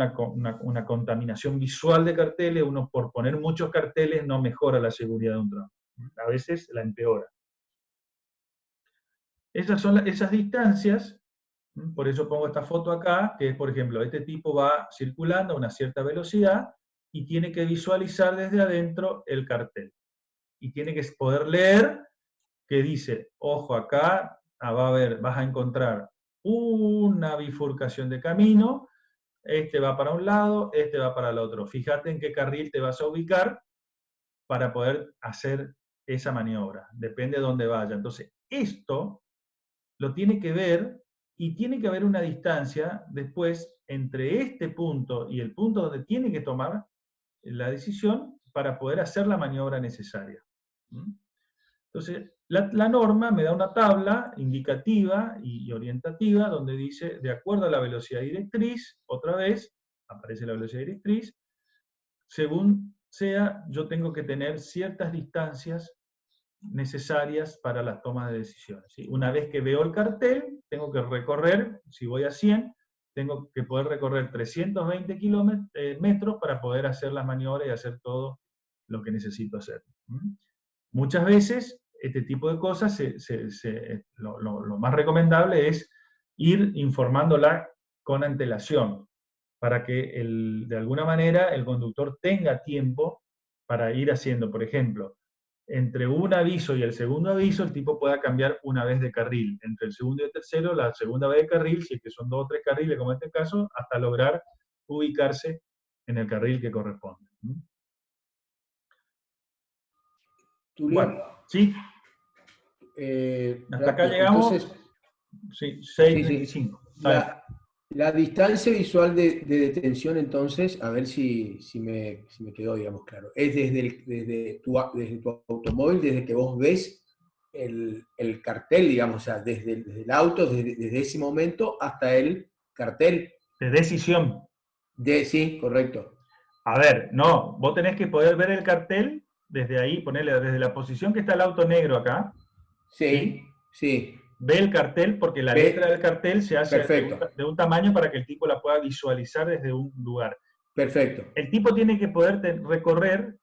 una contaminación visual de carteles, uno por poner muchos carteles no mejora la seguridad de un tramo, a veces la empeora. Esas son esas distancias, por eso pongo esta foto acá, que es, por ejemplo, este tipo va circulando a una cierta velocidad y tiene que visualizar desde adentro el cartel. Y tiene que poder leer que dice, ojo, acá vas a encontrar una bifurcación de camino, este va para un lado, este va para el otro. Fíjate en qué carril te vas a ubicar para poder hacer esa maniobra. Depende de dónde vaya. Entonces, esto lo tiene que ver y tiene que haber una distancia después entre este punto y el punto donde tiene que tomar la decisión para poder hacer la maniobra necesaria. Entonces, la norma me da una tabla indicativa y orientativa donde dice, de acuerdo a la velocidad directriz, otra vez, aparece la velocidad directriz, según sea, yo tengo que tener ciertas distancias necesarias para las tomas de decisiones. ¿Sí? Una vez que veo el cartel, tengo que recorrer, si voy a 100, tengo que poder recorrer 320 metros para poder hacer las maniobras y hacer todo lo que necesito hacer. Muchas veces, este tipo de cosas, lo más recomendable es ir informándola con antelación, para que de alguna manera el conductor tenga tiempo para ir haciendo, por ejemplo, entre un aviso y el segundo aviso, el tipo pueda cambiar una vez de carril. Entre el segundo y el tercero, la segunda vez de carril, si es que son 2 o 3 carriles, como en este caso, hasta lograr ubicarse en el carril que corresponde. Tulio. Bueno, sí, hasta acá Rápido. llegamos. Entonces, Sí, sí, 6:35. la distancia visual de detención, entonces, a ver si me quedó, digamos, claro. Es desde tu automóvil, desde que vos ves el cartel, digamos, o sea, desde el auto, desde ese momento hasta el cartel. De decisión. Sí, correcto. A ver, no, vos tenés que poder ver el cartel desde ahí, ponerle desde la posición que está el auto negro acá. Sí, sí. Ve el cartel porque la Ve. letra del cartel se hace Perfecto. de un tamaño para que el tipo la pueda visualizar desde un lugar. Perfecto. El tipo tiene que poder recorrer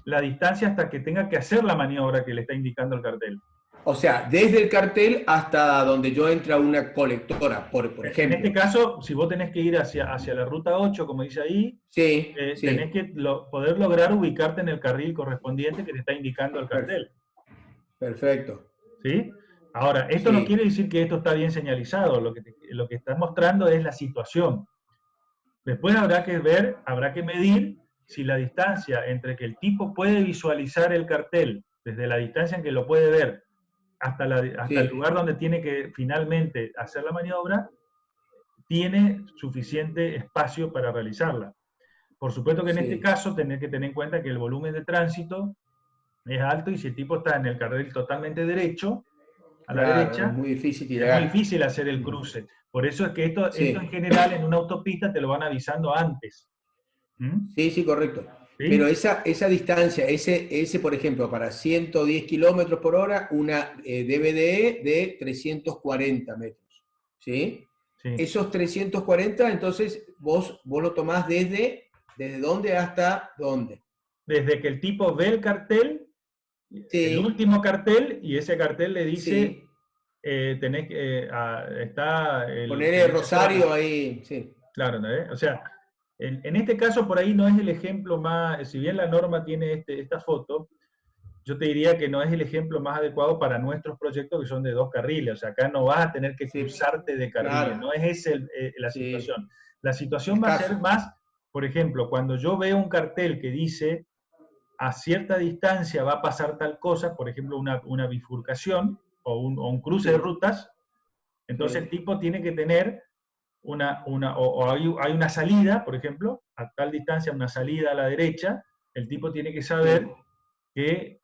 la distancia hasta que tenga que hacer la maniobra que le está indicando el cartel. O sea, desde el cartel hasta donde yo entro a una colectora, por ejemplo. En este caso, si vos tenés que ir hacia la ruta 8, como dice ahí, sí, sí. tenés que poder lograr ubicarte en el carril correspondiente que te está indicando el cartel. Perfecto. ¿Sí? Ahora, esto no quiere decir que esto está bien señalizado, lo que está mostrando es la situación. Después habrá que ver, habrá que medir si la distancia entre que el tipo puede visualizar el cartel, desde la distancia en que lo puede ver, hasta el lugar donde tiene que finalmente hacer la maniobra, tiene suficiente espacio para realizarla. Por supuesto que en este caso tenés que tener en cuenta que el volumen de tránsito es alto y si el tipo está en el carril totalmente derecho, a la derecha, es muy difícil es muy difícil hacer el cruce. Por eso es que esto en general en una autopista te lo van avisando antes. Sí, sí, correcto. ¿Sí? Pero esa distancia, ese, por ejemplo, para 110 kilómetros por hora, una DVDE de 340 metros. ¿Sí? Sí. Esos 340, entonces, vos lo tomás desde dónde hasta dónde. Desde que el tipo ve el cartel, el último cartel, y ese cartel le dice, tenés que, está... Poner Rosario ahí, sí. Claro, ¿no? O sea, en este caso por ahí no es el ejemplo más, si bien la norma tiene esta foto, yo te diría que no es el ejemplo más adecuado para nuestros proyectos que son de 2 carriles. O sea, acá no vas a tener que cruzarte de carriles, no es esa la situación. La situación va a ser más, por ejemplo, cuando yo veo un cartel que dice a cierta distancia va a pasar tal cosa, por ejemplo, una bifurcación o un cruce de rutas, entonces el tipo tiene que tener hay una salida, por ejemplo, a tal distancia, una salida a la derecha, el tipo tiene que saber que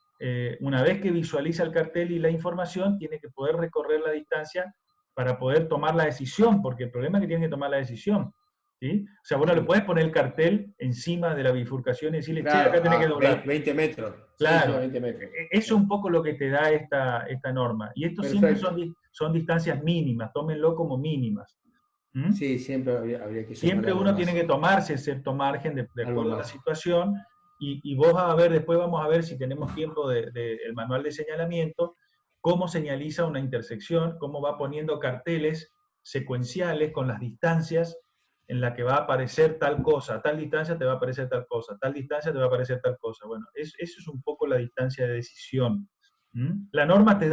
una vez que visualiza el cartel y la información, tiene que poder recorrer la distancia para poder tomar la decisión, porque el problema es que tiene que tomar la decisión. ¿Sí? O sea, vos no le puedes poner el cartel encima de la bifurcación y decirle, claro, che, acá tenés que doblar. 20 metros. Claro, 20 metros. Eso es un poco lo que te da esta norma. Y esto siempre son distancias mínimas, tómenlo como mínimas. Sí, siempre habría que siempre uno tiene que tomarse cierto margen de acuerdo a la situación y vos después vamos a ver si tenemos tiempo del manual de señalamiento, cómo señaliza una intersección, cómo va poniendo carteles secuenciales con las distancias en la que va a aparecer tal cosa, a tal distancia te va a aparecer tal cosa, a tal distancia te va a aparecer tal cosa. Bueno, eso es un poco la distancia de decisión. La norma te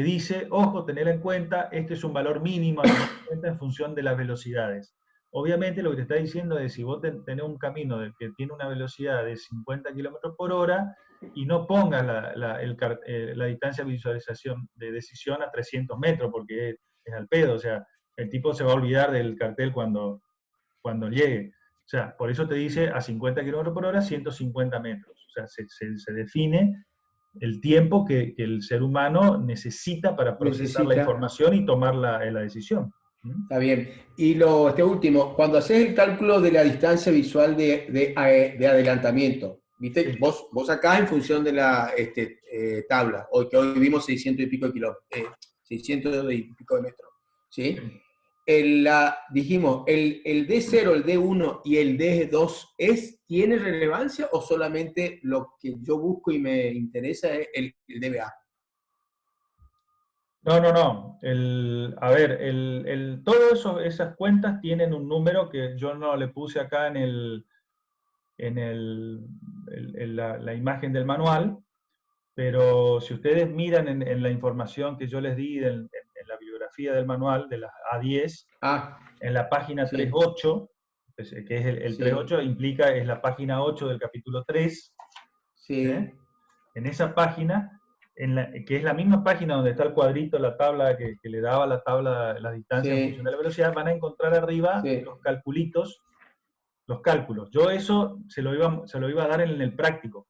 dice, ojo, tener en cuenta, este es un valor mínimo a tener en cuenta en función de las velocidades. Obviamente lo que te está diciendo es, si vos tenés un camino que tiene una velocidad de 50 km por hora y no pongas la distancia de visualización de decisión a 300 metros, porque es al pedo, o sea, el tipo se va a olvidar del cartel cuando llegue. O sea, por eso te dice a 50 km por hora, 150 metros. O sea, se define el tiempo que el ser humano necesita para procesar la información y tomar la decisión. Está bien. Y este último, cuando haces el cálculo de la distancia visual de adelantamiento, ¿viste? Sí. Vos acá en función de la tabla, que hoy vimos 600 y pico de kilómetros, 600 y pico de metros, ¿sí? Dijimos, el D0, el D1 y el D2 ¿tiene relevancia o solamente lo que yo busco y me interesa es el DBA? No. Todas esas cuentas tienen un número que yo no le puse acá en la imagen del manual, pero si ustedes miran en la información que yo les di en la bibliografía del manual, de las A10, en la página 3.8, que es el 3.8 es la página 8 del capítulo 3, en esa página, que es la misma página donde está el cuadrito, la tabla que le daba la tabla, la distancia en función de la velocidad, van a encontrar arriba los calculitos, los cálculos. Yo eso se lo iba a dar en el práctico.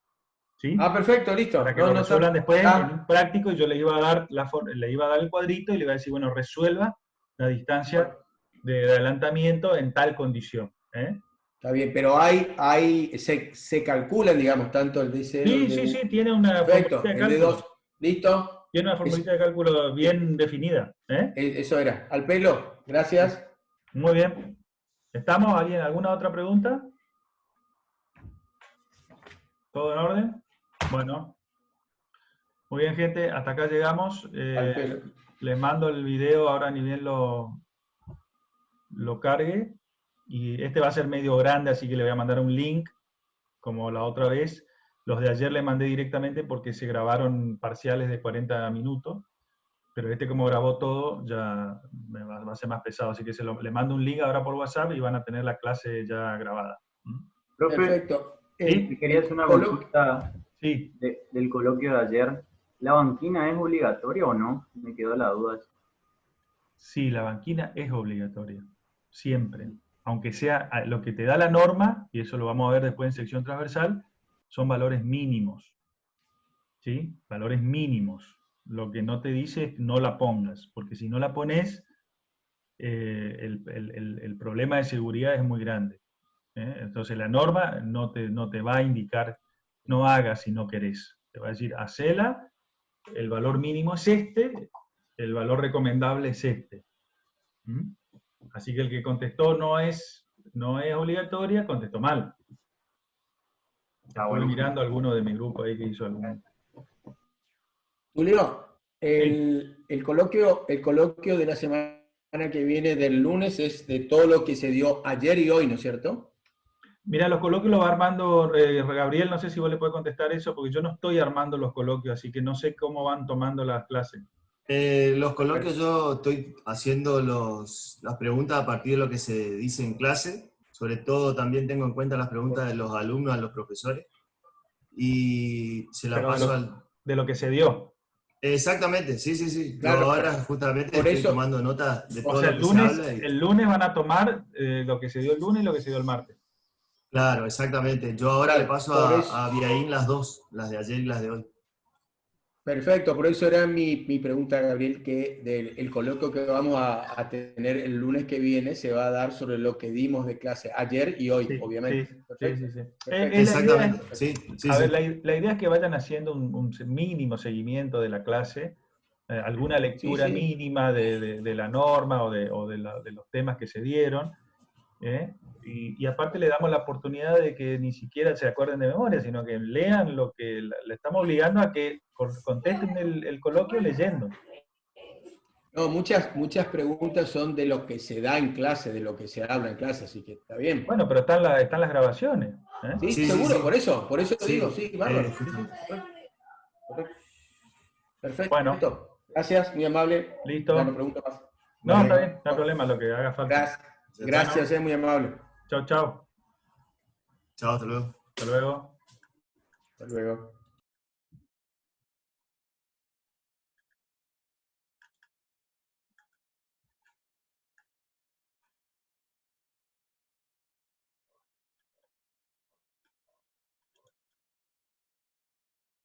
¿Sí? Ah, perfecto, listo. Para que lo resuelvan después en un práctico, y yo le iba a dar el cuadrito y le iba a decir, bueno, resuelva la distancia de adelantamiento en tal condición. Está bien, pero se calculan, digamos, tanto el DC. Sí, tiene una perfecto, formulita de cálculo. ¿Listo? Tiene una formulita de cálculo bien definida. Eso era. Al pelo, gracias. Muy bien. ¿Estamos? ¿Alguna otra pregunta? ¿Todo en orden? Bueno. Muy bien, gente. Hasta acá llegamos. Les mando el video ahora ni bien lo cargue. Y este va a ser medio grande, así que le voy a mandar un link, como la otra vez. Los de ayer le mandé directamente porque se grabaron parciales de 40 minutos. Pero como grabó todo, ya va a ser más pesado. Así que le mando un link ahora por WhatsApp y van a tener la clase ya grabada. Profe, perfecto. ¿Sí? Quería hacer una consulta del coloquio de ayer. ¿La banquina es obligatoria o no? Me quedó la duda. Sí, la banquina es obligatoria. Siempre. Aunque sea lo que te da la norma, y eso lo vamos a ver después en sección transversal, son valores mínimos. ¿Sí? Valores mínimos. Lo que no te dice es no la pongas, porque si no la pones, el problema de seguridad es muy grande. Entonces la norma no te va a indicar, no hagas si no querés. Te va a decir, hacela, el valor mínimo es este, el valor recomendable es este. Así que el que contestó no es obligatoria, contestó mal. Estoy mirando a alguno de mi grupo ahí que hizo alguno. Julio, el coloquio de la semana que viene del lunes es de todo lo que se dio ayer y hoy, ¿no es cierto? Mira, los coloquios los va armando Gabriel, no sé si vos le puedes contestar eso, porque yo no estoy armando los coloquios, así que no sé cómo van tomando las clases. Los coloquios yo estoy haciendo las preguntas a partir de lo que se dice en clase, sobre todo también tengo en cuenta las preguntas de los alumnos a los profesores, y se la paso de lo que se dio. Exactamente, sí. Claro, yo ahora justamente estoy tomando nota de todo lo que se habla. El lunes van a tomar lo que se dio el lunes y lo que se dio el martes. Claro, exactamente. Yo ahora le paso a Abiaín las dos, las de ayer y las de hoy. Perfecto, por eso era mi pregunta, Gabriel, que el coloquio que vamos a tener el lunes que viene se va a dar sobre lo que dimos de clase ayer y hoy, obviamente. Sí. Exactamente, sí. A ver, la idea es que vayan haciendo un mínimo seguimiento de la clase, alguna lectura mínima de la norma o de los temas que se dieron, y aparte le damos la oportunidad de que ni siquiera se acuerden de memoria, sino que lean lo que le estamos obligando a que contesten el coloquio leyendo. No, muchas preguntas son de lo que se da en clase, de lo que se habla en clase, así que está bien. Bueno, pero están las grabaciones. Sí, seguro, por eso digo, bárbaro. Perfecto. Bueno. Gracias, muy amable. Listo. Ya no pregunto más. No, está bien, no hay problema, lo que haga falta. Gracias, es muy amable. Chao. Chao, hasta luego. Hasta luego. Hasta luego.